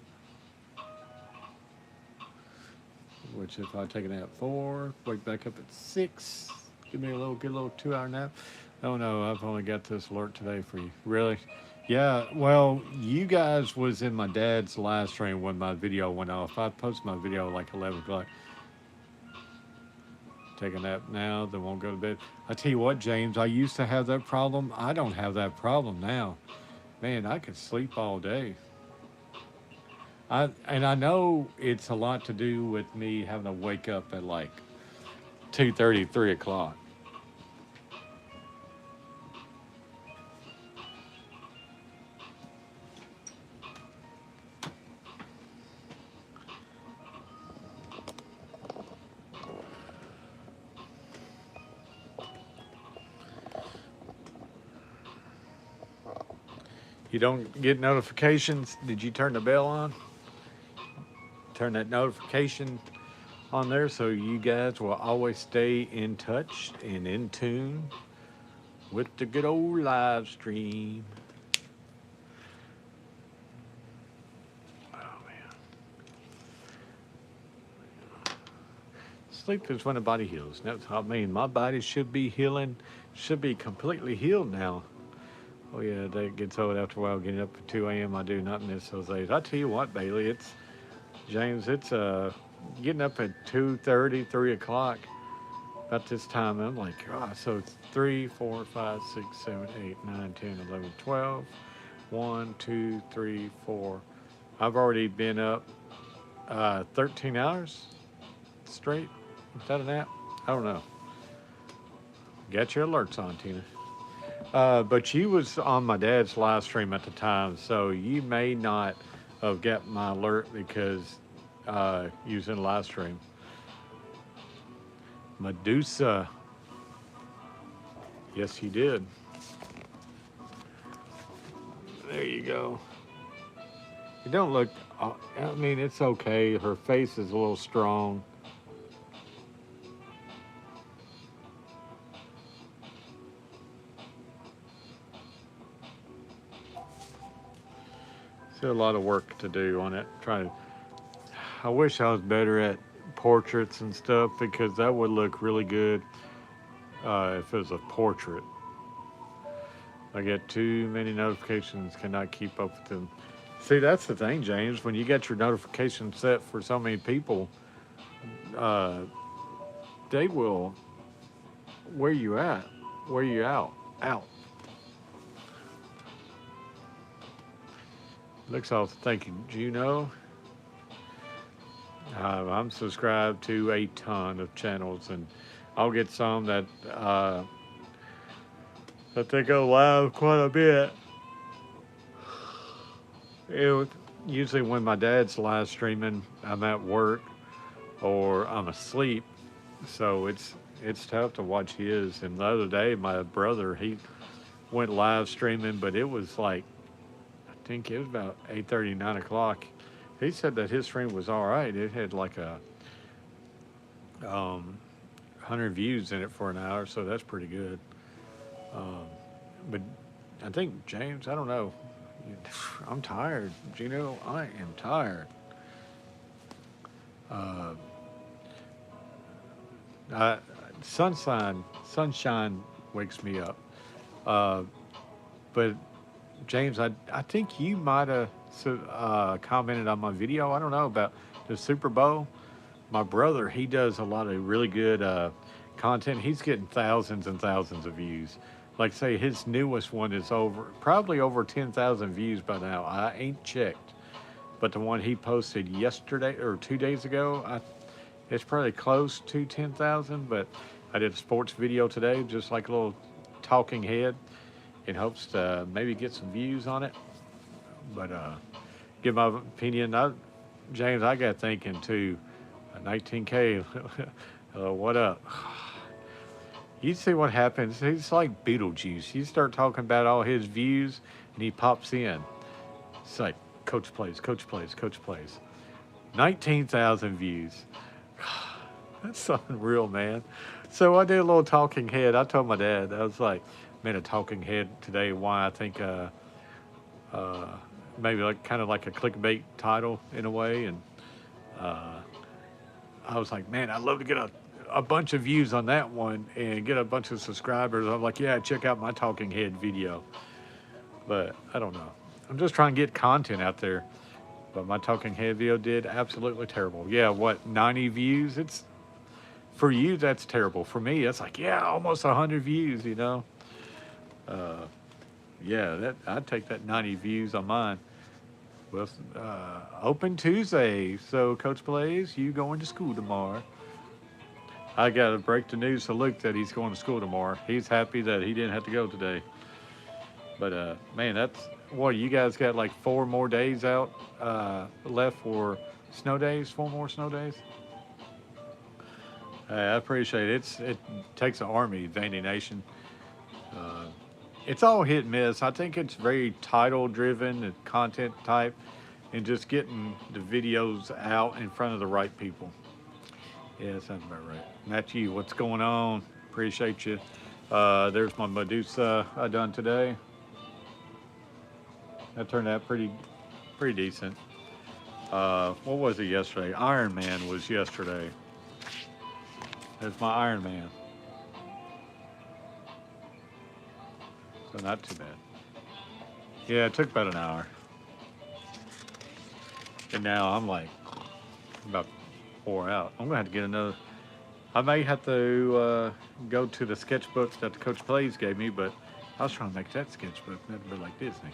Which if I take a nap at 4, wake back up at 6, give me a good little 2-hour nap. Oh no, I've only got this alert today for you. Really? Yeah, well, you guys was in my dad's live stream when my video went off. I posted my video like 11 o'clock. Take a nap now, then won't go to bed. I tell you what, James, I used to have that problem. I don't have that problem now. Man, I could sleep all day. I know it's a lot to do with me having to wake up at like 2:30, 3 o'clock. you don't get notifications, did you turn the bell on? Turn that notification on there so you guys will always stay in touch and in tune with the good old live stream. Oh man. Sleep is when the body heals. That's I mean my body should be healing, should be completely healed now. Oh yeah, that gets old after a while. Getting up at 2 a.m. I do not miss those days. I tell you what, Bailey, it's James. It's getting up at 2:30, 3 o'clock. About this time, I'm like, oh, so it's 3, 4, 5, 6, 7, 8, 9, 10, 11, 12. 1, 2, 3, 4. I've already been up 13 hours straight. Is that a nap? I don't know. Got your alerts on, Tina. But you was on my dad's live stream at the time, so you may not have got my alert because you was in live stream. Medusa. Yes, you did. There you go. You don't look, I mean, it's okay. Her face is a little strong. Still a lot of work to do on it. I wish I was better at portraits and stuff because that would look really good if it was a portrait. I get too many notifications, cannot keep up with them. See, that's the thing, James. When you get your notifications set for so many people, uh, they will where you at, where you out. Looks awesome. Thank you, Juno. I'm subscribed to a ton of channels, and I'll get some that they go live quite a bit. Usually when my dad's live streaming, I'm at work or I'm asleep, so it's tough to watch his. And the other day, my brother he went live streaming, but it was like I think it was about 8:30, 9 o'clock. He said that his stream was all right. It had like a 100 views in it for an hour, so that's pretty good. Um, but I think James, I don't know. I'm tired, Gino. I am tired. Uh, I, sunshine wakes me up. Uh, but James, I think you might have commented on my video. I don't know about the Super Bowl. My brother, he does a lot of really good content. He's getting thousands and thousands of views. Like say his newest one is probably over 10,000 views by now. I ain't checked, but the one he posted yesterday or 2 days ago, it's probably close to 10,000. But I did a sports video today, just like a little talking head, in hopes to maybe get some views on it. But give my opinion. James, I got thinking too. 19K, what up? You see what happens. He's like Beetlejuice. You start talking about all his views, and he pops in. It's like coach plays, coach plays, coach plays. 19,000 views. That's unreal, man. So I did a little talking head. I told my dad, I was like, made a talking head today. Why I think maybe like kind of like a clickbait title in a way, and I was like, man, I'd love to get a bunch of views on that one and get a bunch of subscribers. I'm like, yeah, check out my talking head video. But I don't know. I'm just trying to get content out there. But my talking head video did absolutely terrible. Yeah, what, 90 views? It's for you, that's terrible. For me, it's like, yeah, almost 100 views, you know. Yeah, I'd take that 90 views on mine. Well, open Tuesday. So, Coach Blaze, you going to school tomorrow? I got to break the news to Luke that he's going to school tomorrow. He's happy that he didn't have to go today. But, man, that's, what, you guys got like 4 more days out left for snow days? 4 more snow days? I appreciate it. It takes an army, Vandy Nation. it's all hit and miss. I think it's very title driven and content type, and just getting the videos out in front of the right people. Yeah, that sounds about right. Matthew, what's going on? Appreciate you. There's my Medusa I done today. That turned out pretty decent. What was it yesterday? Iron Man was yesterday. There's my Iron Man. So not too bad. Yeah, it took about an hour. And now I'm like about 4 out. I'm gonna have to get another. I may have to go to the sketchbook that the Coach Plays gave me, but I was trying to make that sketchbook nothing but like Disney.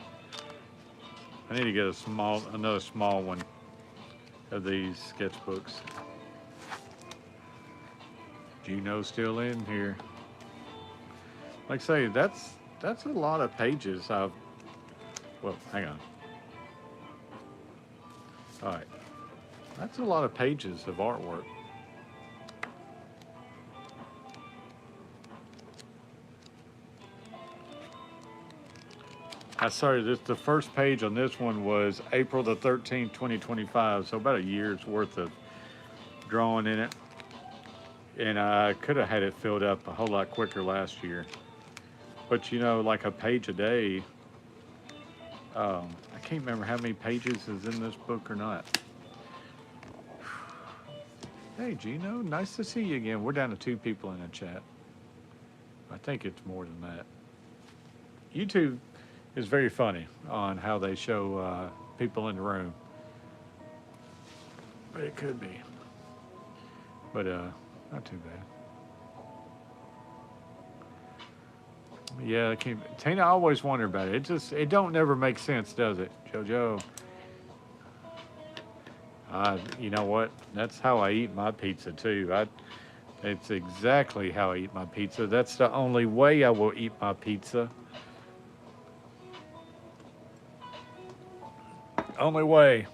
I need to get another small one of these sketchbooks. Gino's still in here. Like I say, that's a lot of pages. Well, hang on. All right, that's a lot of pages of artwork. I started this. The first page on this one was April the 13th, 2025. So about a year's worth of drawing in it, and I could have had it filled up a whole lot quicker last year. But you know, like a page a day. I can't remember how many pages is in this book or not. Hey, Gino, nice to see you again. We're down to 2 people in the chat. I think it's more than that. YouTube is very funny on how they show people in the room. But it could be. But not too bad. Yeah, I can't, Tina, I always wonder about it. It don't never make sense, does it, JoJo? You know what? That's how I eat my pizza too. It's exactly how I eat my pizza. That's the only way I will eat my pizza. Only way.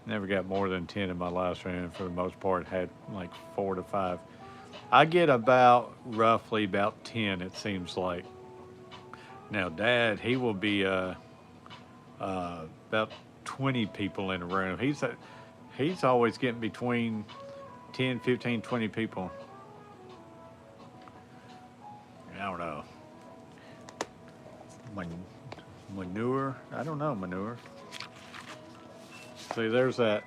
Never got more than 10 in my live stream. For the most part, had like 4 to 5. I get roughly about 10, it seems like. Now, Dad, he will be about 20 people in a room. He's always getting between 10, 15, 20 people. I don't know. Manure? I don't know, manure. See, there's that.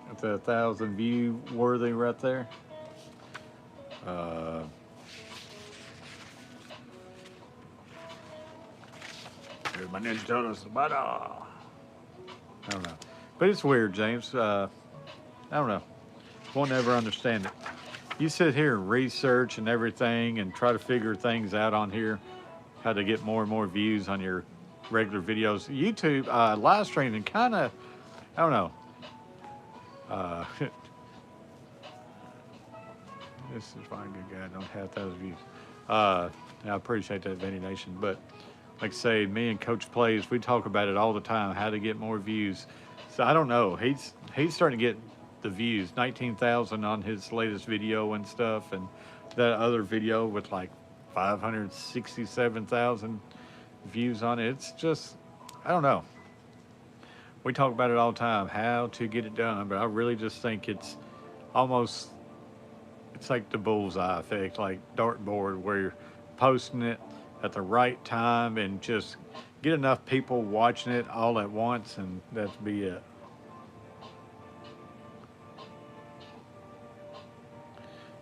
That's 1,000 view worthy right there. Here's my Ninja Turtles. I don't know. But it's weird, James. I don't know. Won't ever understand it. You sit here and research and everything and try to figure things out on here, how to get more and more views on your regular videos. YouTube live streaming kind of, I don't know. This is fine, good guy. I don't have 1,000 views. I appreciate that, Vanny Nation. But like I say, me and Coach Plays, we talk about it all the time, how to get more views. So I don't know. He's starting to get the views, 19,000 on his latest video and stuff, and that other video with like 567,000 views on it. It's just, I don't know. We talk about it all the time, how to get it done, but I really just think it's almost, it's like the bullseye effect, like dartboard, where you're posting it at the right time and just get enough people watching it all at once, and that's be it.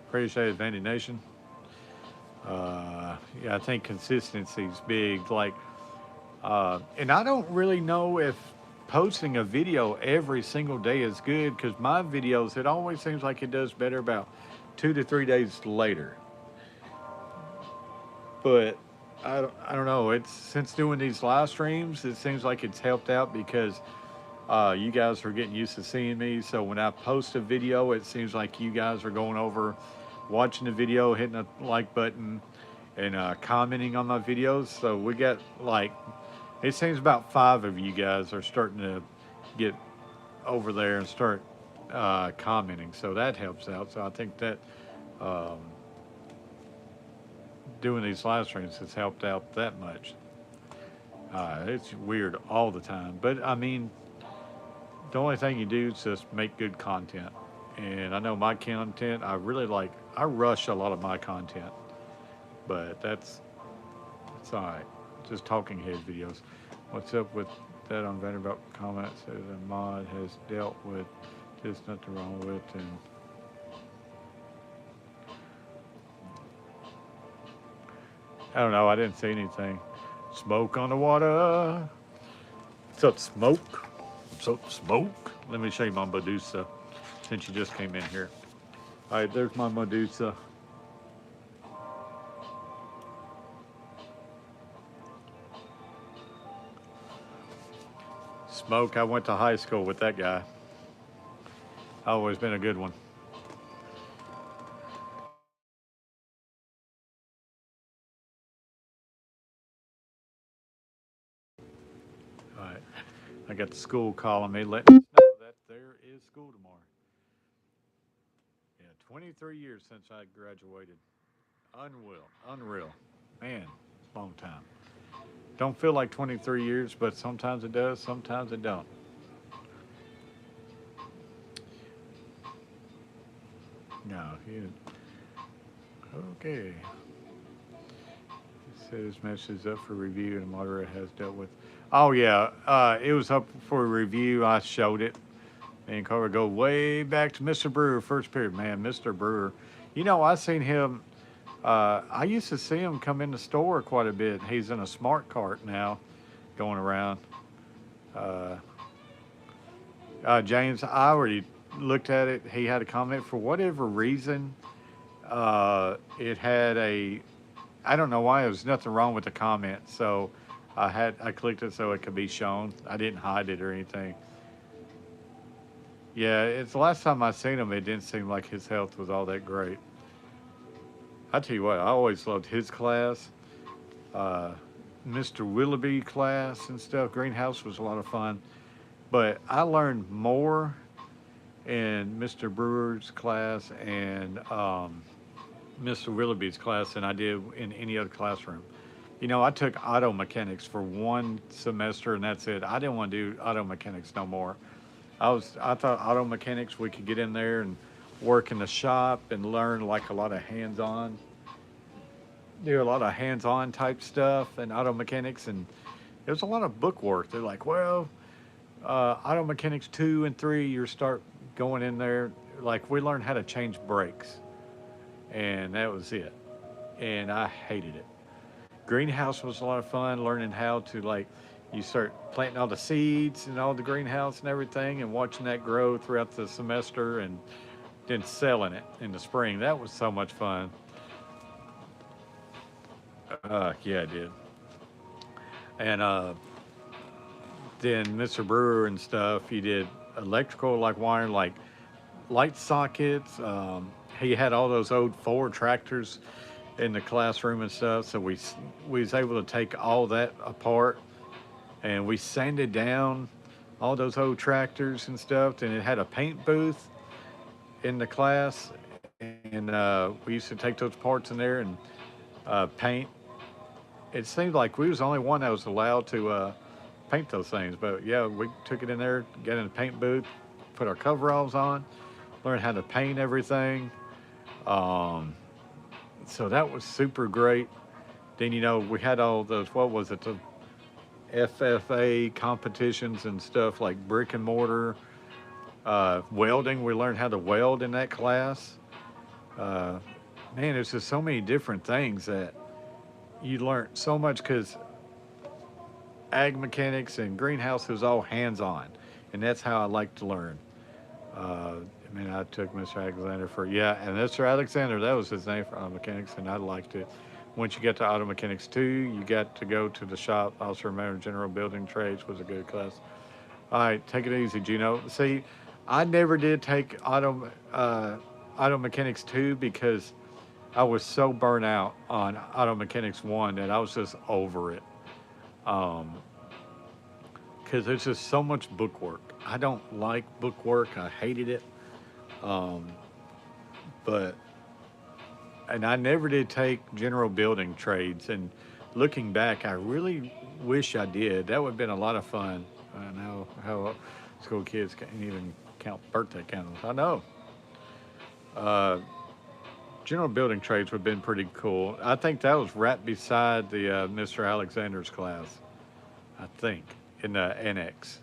Appreciate it, Vandy Nation. Yeah, I think consistency is big. Like, and I don't really know if posting a video every single day is good, because my videos, it always seems like it does better about 2 to 3 days later. But I don't know. It's since doing these live streams, it seems like it's helped out because you guys are getting used to seeing me. So when I post a video, it seems like you guys are going over, watching the video, hitting the like button, and commenting on my videos. So we got like, it seems about 5 of you guys are starting to get over there and start commenting. So that helps out. So I think that doing these live streams has helped out that much. It's weird all the time, but I mean, the only thing you do is just make good content. And I know my content, I really like. I rush a lot of my content, but it's all right. Just talking head videos. What's up with that on Vanderbilt comment? Says a mod has dealt with. There's nothing wrong with and. I don't know. I didn't see anything. Smoke on the water. What's up, smoke? What's up, smoke? Let me show you my Medusa since you just came in here. All right, there's my Medusa. Smoke, I went to high school with that guy. Always been a good one. All right, I got the school calling me, letting us know that there is school tomorrow. Yeah, 23 years since I graduated. Unreal. Man, long time. Don't feel like 23 years, but sometimes it does, sometimes it don't. No, okay. It says message is up for review and the moderator has dealt with. Oh yeah, it was up for review. I showed it. And Carver go way back to Mr. Brewer, first period. Man, Mr. Brewer. You know, I seen him. I used to see him come in the store quite a bit. He's in a smart cart now, going around. Uh, James, I already looked at it. He had a comment for whatever reason. It had a, I don't know why. There was nothing wrong with the comment, so I clicked it so it could be shown. I didn't hide it or anything. Yeah, it's the last time I seen him. It didn't seem like his health was all that great. I tell you what, I always loved his class, uh, Mr. Willoughby class and stuff. Greenhouse was a lot of fun, but I learned more in Mr. Brewer's class and Mr. Willoughby's class than I did in any other classroom. You know, I took auto mechanics for one semester and that's it. I didn't want to do auto mechanics no more. I thought auto mechanics we could get in there and work in the shop and learn like a lot of hands-on, do a lot of hands-on type stuff and auto mechanics, and it was a lot of book work. They're like, well, auto mechanics 2 and 3, you start going in there. Like we learned how to change brakes, and that was it. And I hated it. Greenhouse was a lot of fun, learning how to like you start planting all the seeds and all the greenhouse and everything and watching that grow throughout the semester and then selling it in the spring. That was so much fun. Yeah, I did. And then Mr. Brewer and stuff, he did electrical, like wiring, like light sockets. He had all those old Ford tractors in the classroom and stuff. So we was able to take all that apart and we sanded down all those old tractors and stuff. And it had a paint booth in the class, and we used to take those parts in there and paint. It seemed like we was the only one that was allowed to paint those things. But yeah, we took it in there, got in the paint booth, put our coveralls on, learned how to paint everything. Um, so that was super great. Then you know we had all those, what was it, the FFA competitions and stuff like brick and mortar, welding. We learned how to weld in that class. Uh, Man, there's just so many different things that you learn so much because ag mechanics and greenhouse was all hands-on, and that's how I like to learn. I took Mr. Alexander for, yeah, and Mr. Alexander, that was his name for auto mechanics, and I liked it. Once you get to auto mechanics 2, you got to go to the shop. Also remember general building trades was a good class. All right, take it easy, Gino. See, I never did take auto mechanics 2 because I was so burnt out on auto mechanics 1 that I was just over it. Um, because there's just so much book work. I don't like book work. I hated it. Um, but and I never did take general building trades. And looking back, I really wish I did. That would have been a lot of fun. I know how school kids can't even count birthday candles. I know. Uh, General building trades would have been pretty cool. I think that was right beside the Mr. Alexander's class. I think in the annex.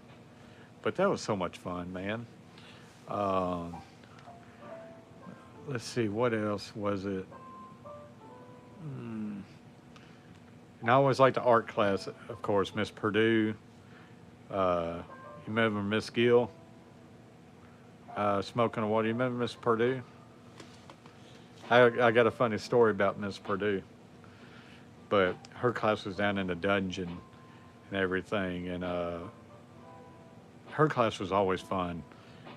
But that was so much fun, man. Um, let's see, what else was it? Mm. And I always liked the art class, of course, Miss Purdue. You remember Miss Gill smoking the water? You remember Miss Purdue? I got a funny story about Miss Purdue, but her class was down in the dungeon and everything, and her class was always fun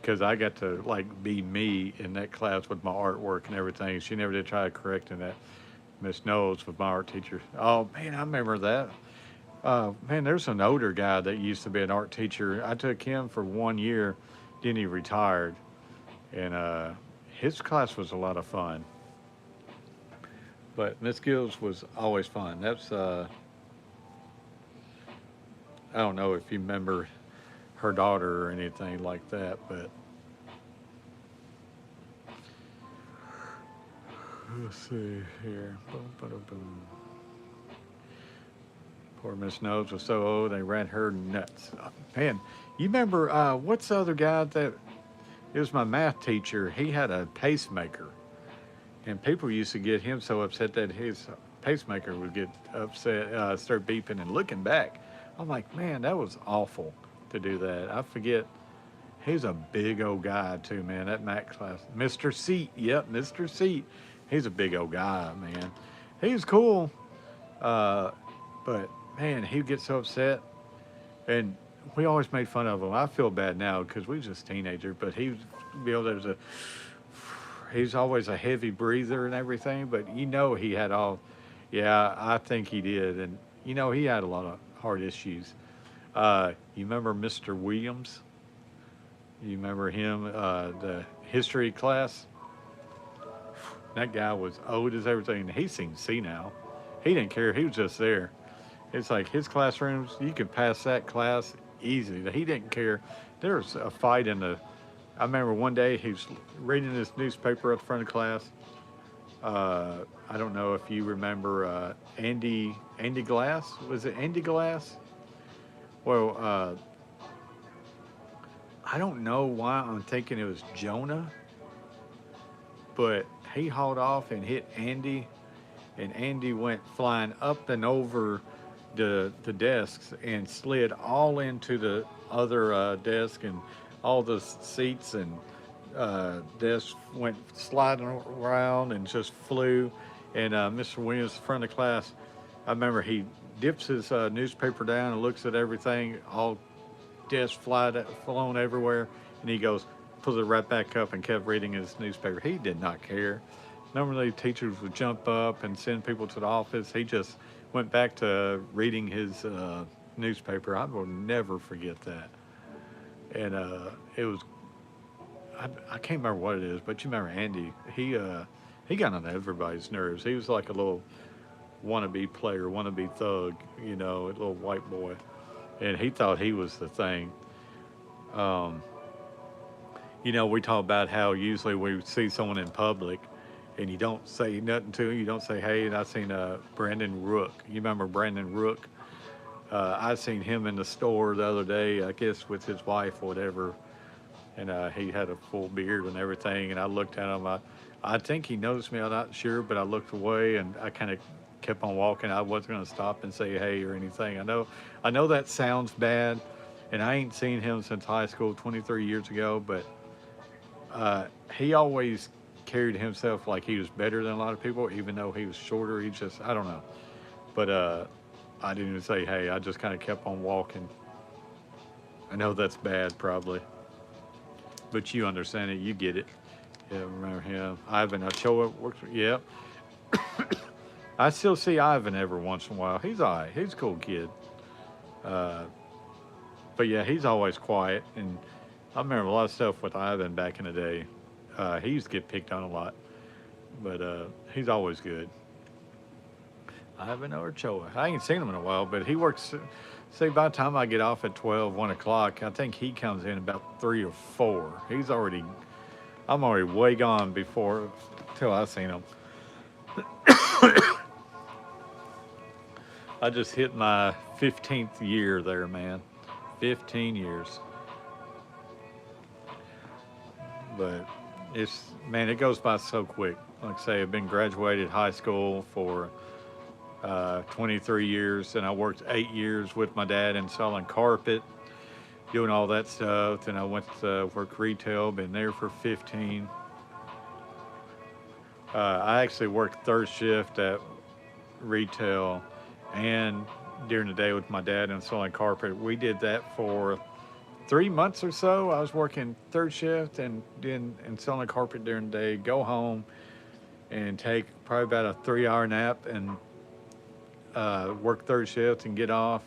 because I got to like be me in that class with my artwork and everything. She never did try correcting that. Miss Knowles was my art teacher. Oh man, I remember that. Man, there's an older guy that used to be an art teacher. I took him for 1 year, then he retired, and his class was a lot of fun. But Miss Gills was always fun. That's I don't know if you remember her daughter or anything like that, but let's see here. Boom, boom, boom. Poor Miss Nose was so old they ran her nuts. Man, you remember what's the other guy that it was my math teacher? He had a pacemaker, and people used to get him so upset that his pacemaker would get upset, start beeping. And looking back, I'm like, man, that was awful to do that. I forget. He's a big old guy too, man. That Mac class, Mr. Seat. Yep, Mr. Seat. He's a big old guy, man. He's cool, uh, but man, he'd get so upset, and we always made fun of him. I feel bad now because we was just teenagers, but he was be able to. He's always a heavy breather and everything, but he had all. Yeah, I think he did, and he had a lot of heart issues. You remember Mr. Williams? You remember him? The history class. That guy was old as everything. He seemed senile. He didn't care. He was just there. It's like his classrooms. You could pass that class easy. He didn't care. There was a fight in the. I remember one day he was reading this newspaper at the front of class. I don't know if you remember Andy Glass. Was it Andy Glass? Well, I don't know why I'm thinking it was Jonah, but he hauled off and hit Andy, and Andy went flying up and over the desks and slid all into the other desk, and all the seats and desks went sliding around and just flew. And Mr. Williams, front of class, I remember he dips his newspaper down and looks at everything, all desks flown everywhere, and he goes, pulls it right back up and kept reading his newspaper. He did not care. Normally, teachers would jump up and send people to the office. He just went back to reading his newspaper. I will never forget that. And it was, I can't remember what it is, but you remember Andy. He got on everybody's nerves. He was like a little wannabe player, wannabe thug, a little white boy. And he thought he was the thing. Um, we talk about how usually we see someone in public and you don't say nothing to him. You don't say, hey, and I seen Brandon Rook. You remember Brandon Rook? I seen him in the store the other day, I guess with his wife or whatever. And he had a full beard and everything. And I looked at him. I think he noticed me. I'm not sure, but I looked away and I kind of kept on walking. I wasn't going to stop and say hey or anything. I know that sounds bad, and I ain't seen him since high school 23 years ago, but he always carried himself like he was better than a lot of people, even though he was shorter. He just, I don't know. But I didn't even say hey. I just kind of kept on walking. I know that's bad probably, but you understand it. You get it. Yeah, remember him. Ivan Ochoa works. Yep. I still see Ivan every once in a while. He's all right. He's a cool kid. Uh, but yeah, he's always quiet. And I remember a lot of stuff with Ivan back in the day. He used to get picked on a lot. But he's always good. Ivan Ochoa. I ain't seen him in a while, but he works. See, by the time I get off at 12, 1 o'clock, I think he comes in about 3 or 4. I'm already way gone before, till I seen him. I just hit my 15th year there, man. 15 years. But man, it goes by so quick. Like I say, I've been graduated high school for 23 years, and I worked 8 years with my dad installing carpet, doing all that stuff. Then I went to work retail, been there for 15. I actually worked third shift at retail and during the day with my dad installing carpet. We did that for 3 months or so. I was working third shift and then installing carpet during the day, go home and take probably about a 3 hour nap and work third shift and get off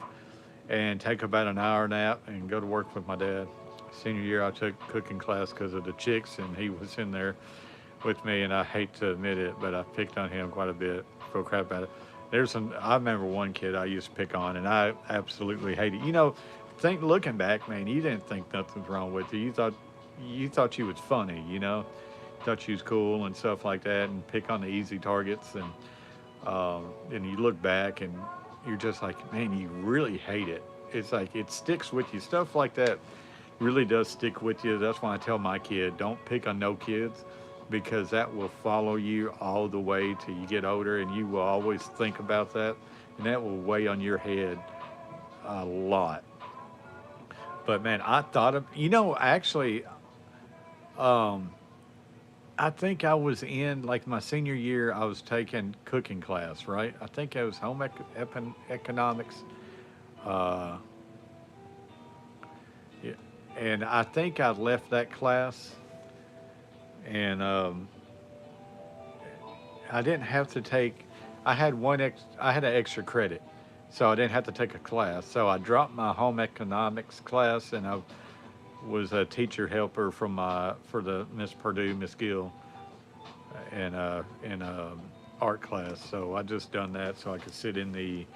and take about an hour nap and go to work with my dad. Senior year, I took cooking class because of the chicks, and he was in there with me, and I hate to admit it, but I picked on him quite a bit. Feel crap about it. I remember one kid I used to pick on, and I absolutely hated. Looking back, man, you didn't think nothing's wrong with you. You thought she was funny, thought she was cool and stuff like that, and pick on the easy targets, and you look back and you're just like, man, you really hate it. It's like it sticks with you. Stuff like that really does stick with you. That's why I tell my kid, don't pick on no kids because that will follow you all the way till you get older, and you will always think about that, and that will weigh on your head a lot. But man, I thought of, actually, um, I think I was in like my senior year. I was taking cooking class, right? I think it was economics, uh, yeah, and I think I left that class, and I didn't have to take. I had an extra credit, so I didn't have to take a class. So I dropped my home economics class, and I was a teacher helper for the Miss Purdue, Miss Gill, and in art class. So I just done that so I could sit in the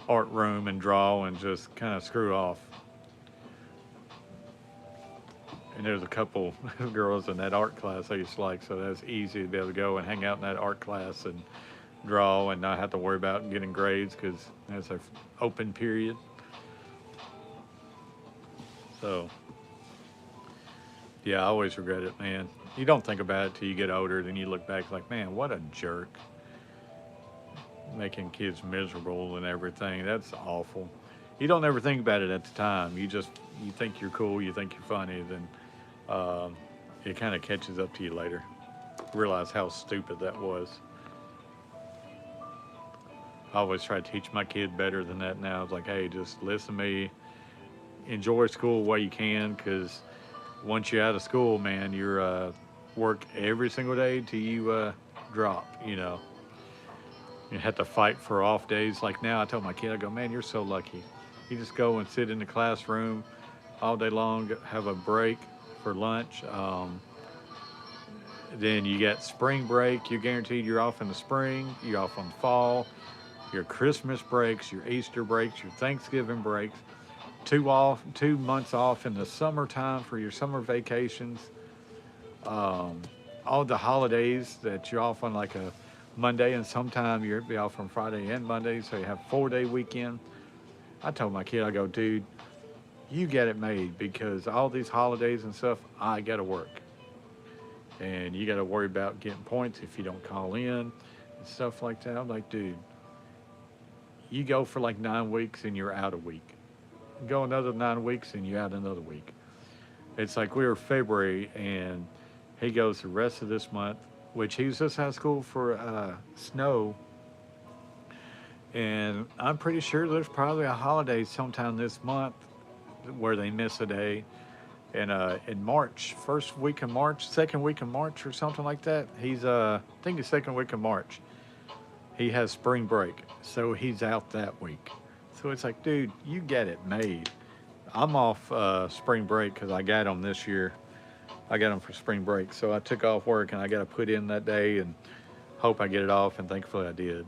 art room and draw and just kind of screw off. And there's a couple girls in that art class I used to like, so that's easy to be able to go and hang out in that art class and draw and not have to worry about getting grades because that's an open period. So, yeah, I always regret it, man. You don't think about it till you get older, then you look back like, man, what a jerk. Making kids miserable and everything. That's awful. You don't ever think about it at the time. You think you're cool, you think you're funny, then it kind of catches up to you later. Realize how stupid that was. I always try to teach my kid better than that now. It's like, hey, just listen to me. Enjoy school while you can, because once you're out of school, man, you're work every single day till you drop. You have to fight for off days. Like now, I told my kid, I go, man, you're so lucky. You just go and sit in the classroom all day long, have a break for lunch. Then you get spring break. You're guaranteed you're off in the spring. You're off on the fall. Your Christmas breaks, your Easter breaks, your Thanksgiving breaks. 2 months off in the summertime for your summer vacations. Um, all the holidays that you're off on like a Monday, and sometime you'll be off on Friday and Monday, so you have 4 day weekend. I told my kid, I go, dude, you get it made because all these holidays and stuff, I got to work. And you got to worry about getting points if you don't call in and stuff like that. I'm like, dude, you go for like 9 weeks and you're out a week. Go another 9 weeks and you're out another week. It's like we were February and he goes the rest of this month, which he was just out of school for snow. And I'm pretty sure there's probably a holiday sometime this month where they miss a day. And in March, first week of March, second week of March or something like that, I think the second week of March, he has spring break. So he's out that week. So it's like, dude, you get it made. I'm off spring break because I got him this year. I got him for spring break. So I took off work and I got to put in that day and hope I get it off, and thankfully I did.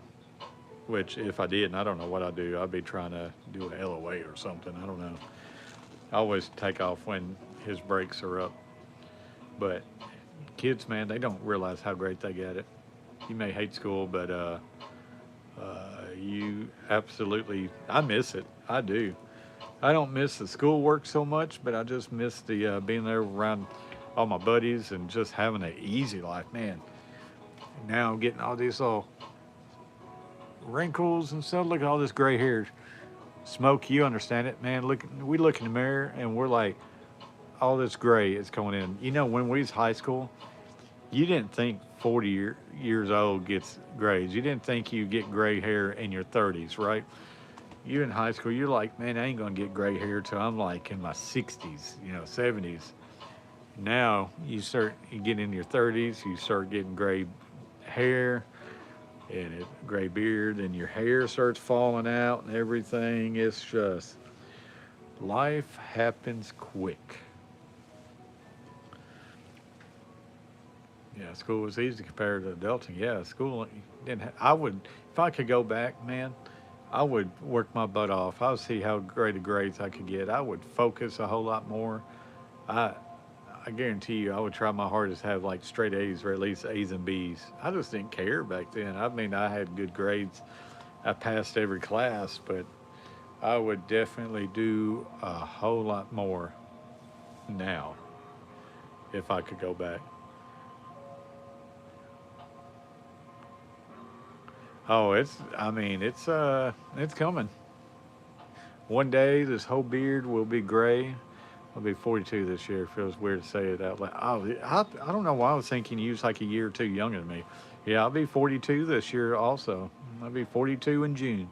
Which, if I didn't, I don't know what I'd do. I'd be trying to do an LOA or something. I don't know. I always take off when his brakes are up. But kids, man, they don't realize how great they get it. You may hate school, but you absolutely, I miss it. I do. I don't miss the schoolwork so much, but I just miss the being there around all my buddies and just having an easy life, man. Now I'm getting all these little wrinkles and stuff. Look at all this gray hair. Smoke, you understand it, man. Look, we look in the mirror and we're like, all this gray is coming in. You know, when we was high school, you didn't think 40 years old gets grays. You didn't think you get gray hair in your 30s, right? You in high school, you're like, man, I ain't gonna get gray hair till I'm like in my 60s, 70s. Now you get in your 30s, you start getting gray hair and a gray beard, and your hair starts falling out and everything. It's just life happens quick. Yeah, school was easy compared to adulting. Yeah, school didn't. I would, if I could go back, man, I would work my butt off. I would see how great a grades I could get. I would focus a whole lot more. I I guarantee you, I would try my hardest to have like straight A's or at least A's and B's. I just didn't care back then. I mean, I had good grades. I passed every class, but I would definitely do a whole lot more now if I could go back. Oh, I mean, it's coming. One day this whole beard will be gray. I'll be 42 this year. It feels weird to say it out loud. Oh, I don't know why I was thinking you was like a year or two younger than me. Yeah, I'll be 42 this year also. I'll be 42 in June.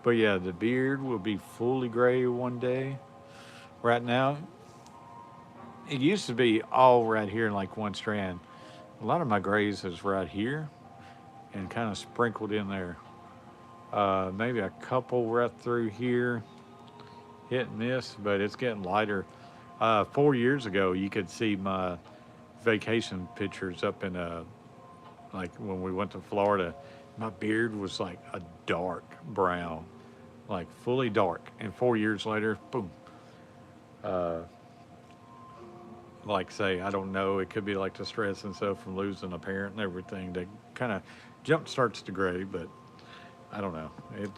But yeah, the beard will be fully gray one day. Right now, it used to be all right here in like one strand. A lot of my grays is right here and kind of sprinkled in there. Maybe a couple right through here, hit and miss, but it's getting lighter. 4 years ago, you could see my vacation pictures up in like when we went to Florida. My beard was like a dark brown, like fully dark. And 4 years later, boom. Uh, like say, I don't know. It could be like the stress and stuff from losing a parent and everything that kind of jump starts to gray, but I don't know.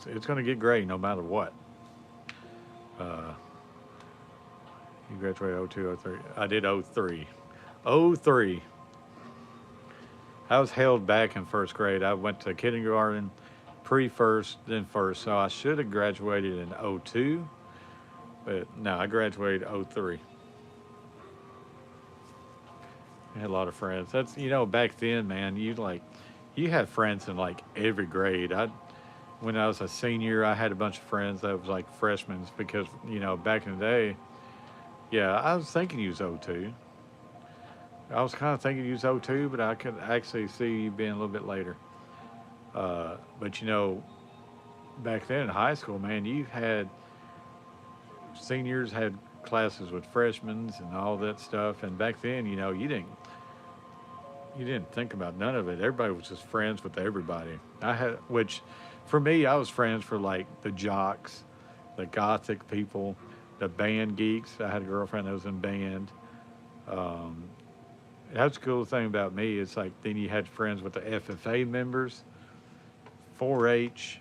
It's going to get gray no matter what. Uh, you graduated 02, 03. I did 03. 03. I was held back in first grade. I went to kindergarten, pre-first, then first. So I should have graduated in 02, but no, I graduated 03. I had a lot of friends. That's, back then, man, you had friends in like every grade. When I was a senior, I had a bunch of friends that was like freshmen because, back in the day, yeah, I was thinking you was 02. I was kind of thinking you was 02, but I could actually see you being a little bit later. But, back then in high school, man, you had seniors had classes with freshmen and all that stuff. And back then, you didn't think about none of it. Everybody was just friends with everybody. Which for me, I was friends for like the jocks, the gothic people, the band geeks. I had a girlfriend that was in band. Um, that's the cool thing about me. It's like then you had friends with the FFA members, 4-H,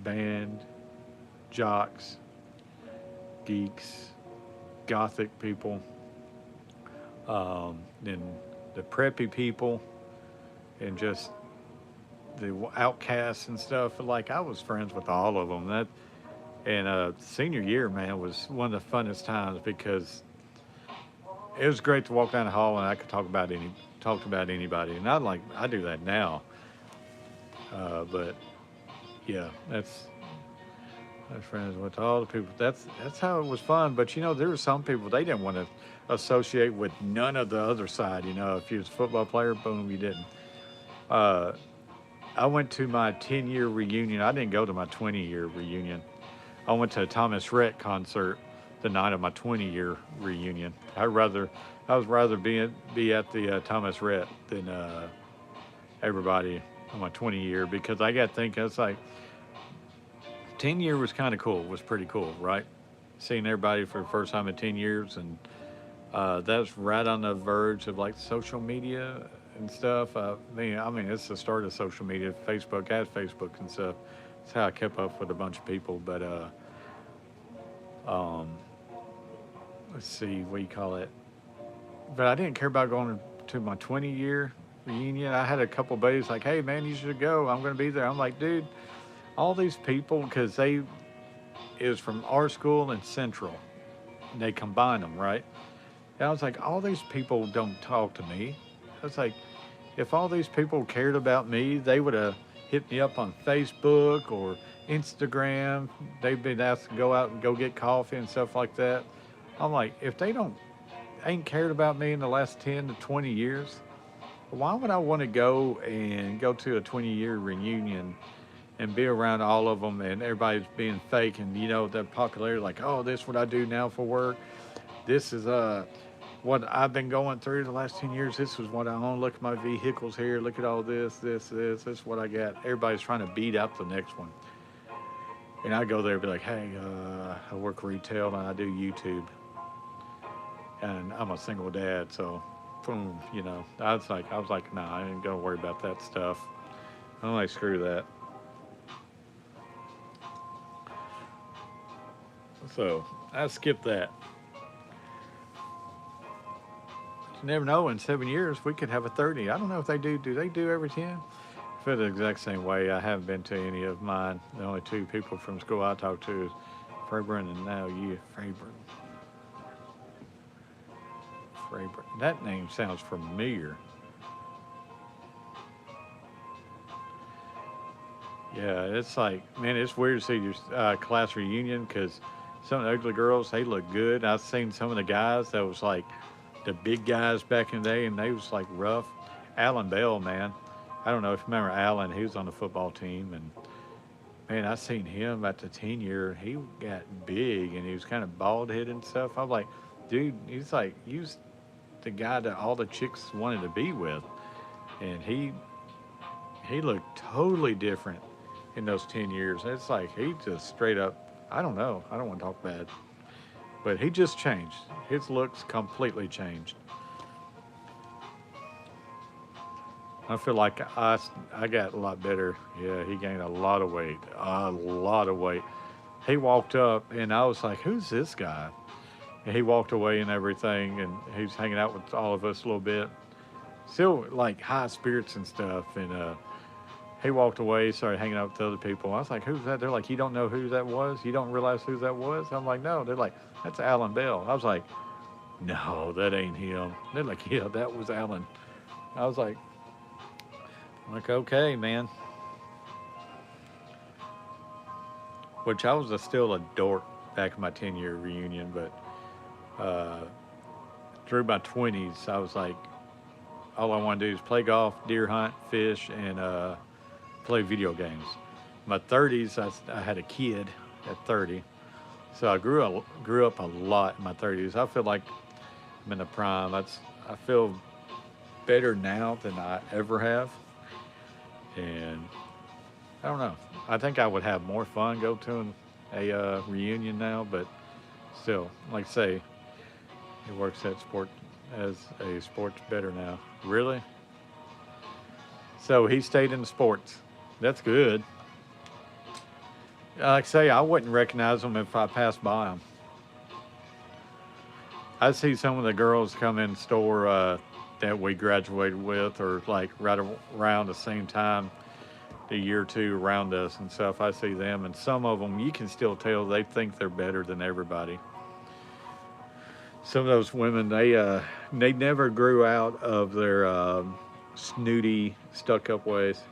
band, jocks, geeks, gothic people, then the preppy people, and just the outcasts and stuff. Like I was friends with all of them. Senior year, man, was one of the funnest times because it was great to walk down the hall and I could talk about anybody. And I do that now. But yeah, that's friends with all the people. That's how it was fun. But there were some people they didn't want to associate with none of the other side. If you was a football player, boom, you didn't. Uh, I went to my 10-year reunion. I didn't go to my 20-year reunion. I went to a Thomas Rhett concert the night of my 20-year reunion. I was rather be at the Thomas Rhett than everybody on my 20 year because I got thinking it's like 10 year was kind of cool, was pretty cool, right? Seeing everybody for the first time in 10 years, and that's right on the verge of like social media and stuff. I mean, it's the start of social media. Facebook, I had Facebook and stuff. That's how I kept up with a bunch of people. But um, let's see, what do you call it? But I didn't care about going to my 20-year reunion. I had a couple buddies like, "Hey, man, you should go. I'm going to be there." I'm like, "Dude, all these people, because they is from our school and Central, and they combine them, right?" And I was like, all these people don't talk to me. I was like, if all these people cared about me, they would have hit me up on Facebook or Instagram. They've been asked to go out and go get coffee and stuff like that. I'm like, if they don't ain't cared about me in the last 10 to 20 years, why would I want to go and go to a 20-year reunion and be around all of them and everybody's being fake and the popularity like, oh, this is what I do now for work. This is what I've been going through the last 10 years. This is what I own. Look at my vehicles here. Look at all this. This is what I got. Everybody's trying to beat out the next one. And I go there and be like, hey, I work retail and I do YouTube. And I'm a single dad, so boom, I was like, nah, I ain't gonna worry about that stuff. I'm like, screw that. So I skipped that. You never know. In 7 years, we could have a 30. I don't know if they do. Do they do every 10? I feel the exact same way. I haven't been to any of mine. The only two people from school I talk to is Fabrin and now you, Fabrin. Fabrin. That name sounds familiar. Yeah, it's like, man, it's weird to see your class reunion because some of the ugly girls, they look good. I've seen some of the guys that was like the big guys back in the day, and they was like rough. Alan Bell, man, I don't know if you remember Alan. He was on the football team, and man, I seen him at the 10 year. He got big, and he was kind of bald headed and stuff. I'm like, dude, he's like, he was the guy that all the chicks wanted to be with, and he looked totally different in those 10 years. It's like he just straight up, I don't know. I don't want to talk bad, but he just changed. His looks completely changed. I feel like I got a lot better. Yeah, he gained a lot of weight. A lot of weight. He walked up, and I was like, who's this guy? And he walked away and everything, and he was hanging out with all of us a little bit. Still, like, high spirits and stuff. And he walked away, started hanging out with the other people. I was like, who's that? They're like, you don't know who that was? You don't realize who that was? I'm like, no. They're like, that's Alan Bell. I was like, no, that ain't him. They're like, yeah, that was Alan. I was like, okay, man. Which I was still a dork back in my 10-year reunion, but uh, through my 20s, I was like, all I want to do is play golf, deer hunt, fish, and play video games. My 30s, I had a kid at 30, so I grew up a lot in my 30s. I feel like I'm in the prime. I feel better now than I ever have, and I don't know. I think I would have more fun go to a reunion now, but still, like I say, he works at sport as a sports better now. Really? So he stayed in the sports. That's good. Like I say, I wouldn't recognize him if I passed by him. I see some of the girls come in the store that we graduated with, or like right around the same time, the year or two around us and stuff. I see them, and some of them you can still tell they think they're better than everybody. Some of those women, they never grew out of their snooty, stuck up ways.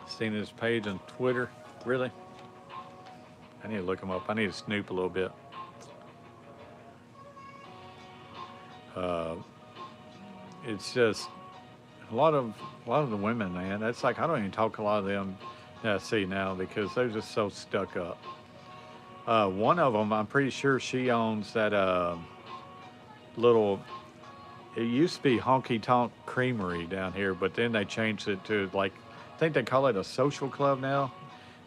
Seen his page on Twitter. Really? I need to look him up. I need to snoop a little bit. Uh, it's just a lot of the women, man. That's like I don't even talk to a lot of them that I see now because they're just so stuck up. One of them, I'm pretty sure she owns that little It used to be Honky Tonk Creamery down here, but then they changed it to like, I think they call it a social club now.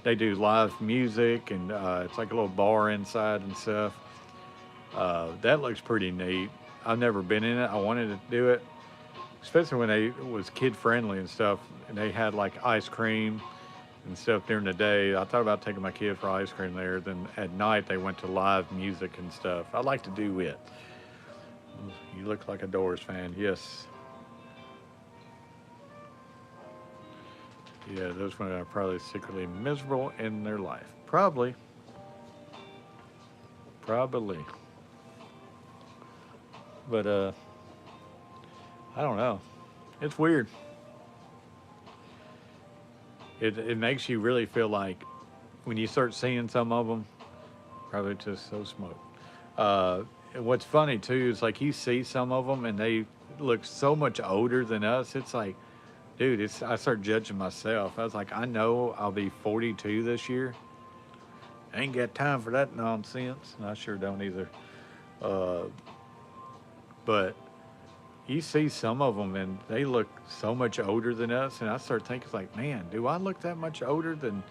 They do live music and it's like a little bar inside and stuff. That looks pretty neat. I've never been in it. I wanted to do it, especially when it was kid friendly and stuff. And they had like ice cream and stuff during the day. I thought about taking my kid for ice cream there. Then at night they went to live music and stuff. I'd like to do it. You look like a Doors fan. Yes. Yeah, those women are probably secretly miserable in their life. Probably. Probably. But I don't know. It's weird. It makes you really feel like when you start seeing some of them, probably just so smoked. And what's funny too is like you see some of them and they look so much older than us. It's like, dude, I start judging myself. I was like, I know I'll be 42 this year. I ain't got time for that nonsense. And I sure don't either. Uh, but you see some of them and they look so much older than us. And I start thinking, like, man, do I look that much older than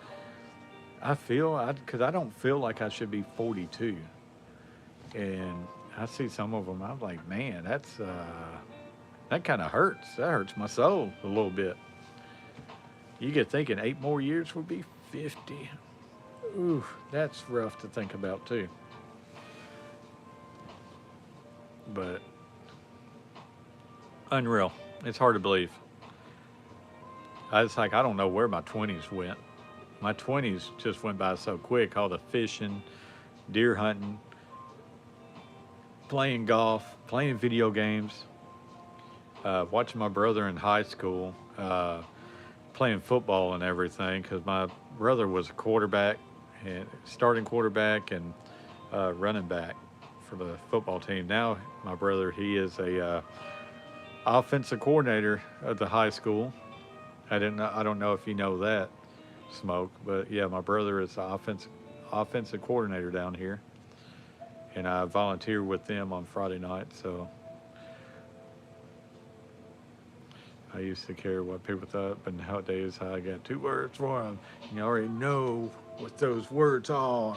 I feel? Because I don't feel like I should be 42. And I see some of them, I'm like, man, that kind of hurts. That hurts my soul a little bit. You get thinking 8 more years would be 50. Ooh, that's rough to think about too. But unreal. It's hard to believe. I was like, I don't know where my 20s went. My 20s just went by so quick. All the fishing, deer hunting, playing golf, playing video games, watching my brother in high school, playing football and everything because my brother was a quarterback and starting quarterback and running back for the football team. Now my brother, he is a offensive coordinator at the high school. I don't know if you know that, Smoke, but yeah, my brother is the offensive coordinator down here, and I volunteer with them on Friday night. So I used to care what people thought, but nowadays I got 2 words for them. You already know what those words are.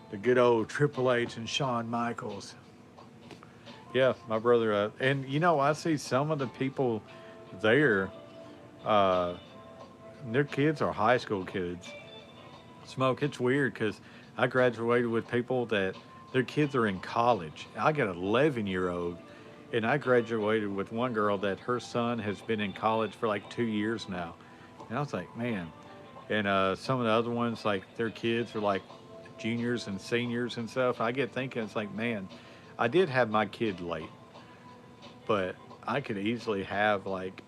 The good old Triple H and Shawn Michaels. Yeah, my brother, and you know, I see some of the people there, uh, their kids are high school kids. Smoke, it's weird because I graduated with people that their kids are in college. I got an 11-year-old, and I graduated with one girl that her son has been in college for like 2 years now. And I was like, man. And some of the other ones, like their kids are like juniors and seniors and stuff. I get thinking, it's like, man, I did have my kid late, but I could easily have like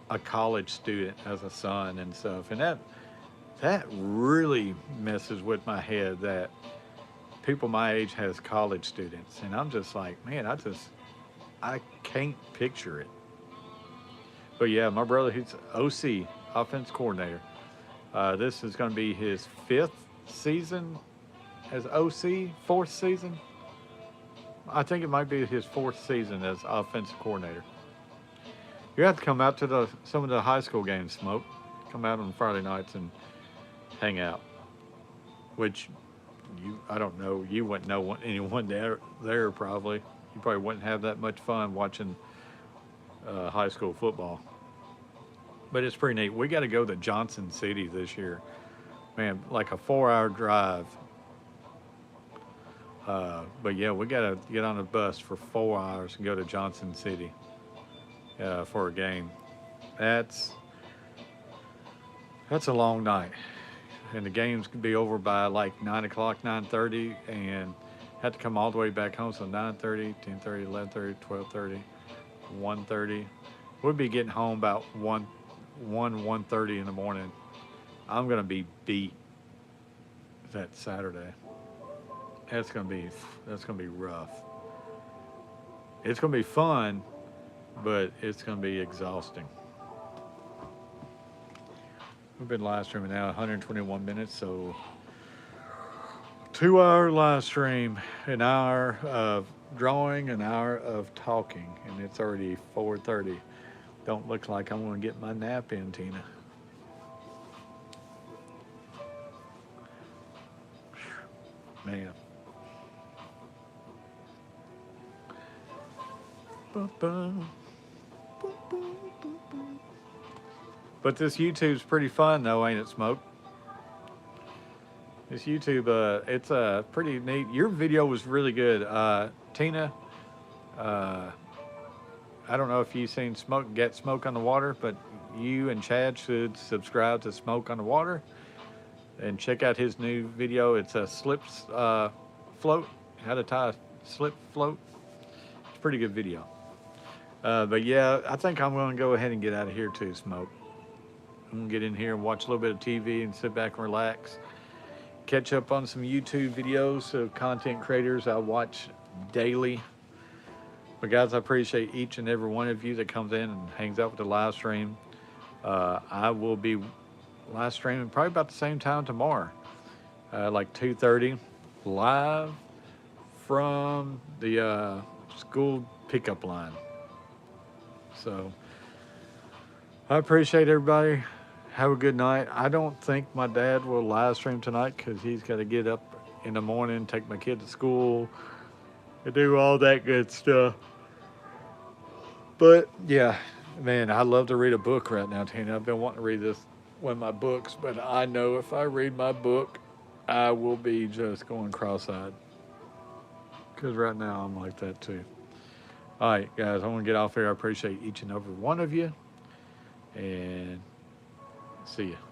a college student as a son and stuff. And that really messes with my head that people my age has college students. And I'm just like, man, I can't picture it. But yeah, my brother, he's OC, offense coordinator. This is going to be his 5th season as OC, 4th season. I think it might be his 4th season as offensive coordinator. You have to come out to some of the high school games, Smoke. Come out on Friday nights and hang out. Which I don't know, you wouldn't know anyone there probably. You probably wouldn't have that much fun watching high school football. But it's pretty neat. We got to go to Johnson City this year. Man, like a 4-hour drive. But yeah, we got to get on a bus for 4 hours and go to Johnson City for a game. That's a long night. And the games could be over by like 9 o'clock, 9:30, and have to come all the way back home. So 9:30, 10:30, 11:30, 12:30, 1:30. We'll be getting home about 1:30 in the morning. I'm going to be beat that Saturday. That's gonna be rough. It's gonna be fun, but it's gonna be exhausting. We've been live streaming now 121 minutes, so 2-hour live stream, an hour of drawing, an hour of talking, and it's already 4:30. Don't look like I'm going to get my nap in, Tina. Man. But this YouTube's pretty fun, though, ain't it, Smoke? This YouTube, it's pretty neat. Your video was really good, Tina. Uh, I don't know if you've seen Smoke on the Water, but you and Chad should subscribe to Smoke on the Water and check out his new video. It's a float, how to tie a slip float. It's a pretty good video. But yeah, I think I'm going to go ahead and get out of here too, Smoke. I'm going to get in here and watch a little bit of TV and sit back and relax. Catch up on some YouTube videos of content creators I watch daily. But guys, I appreciate each and every one of you that comes in and hangs out with the live stream. I will be live streaming probably about the same time tomorrow, like 2:30, live from the school pickup line. So I appreciate everybody. Have a good night. I don't think my dad will live stream tonight because he's got to get up in the morning, take my kid to school, and do all that good stuff. But yeah, man, I love to read a book right now, Tina. I've been wanting to read one of my books, but I know if I read my book, I will be just going cross-eyed. Because right now I'm like that too. All right, guys, I want to get off here. I appreciate each and every one of you. And see you.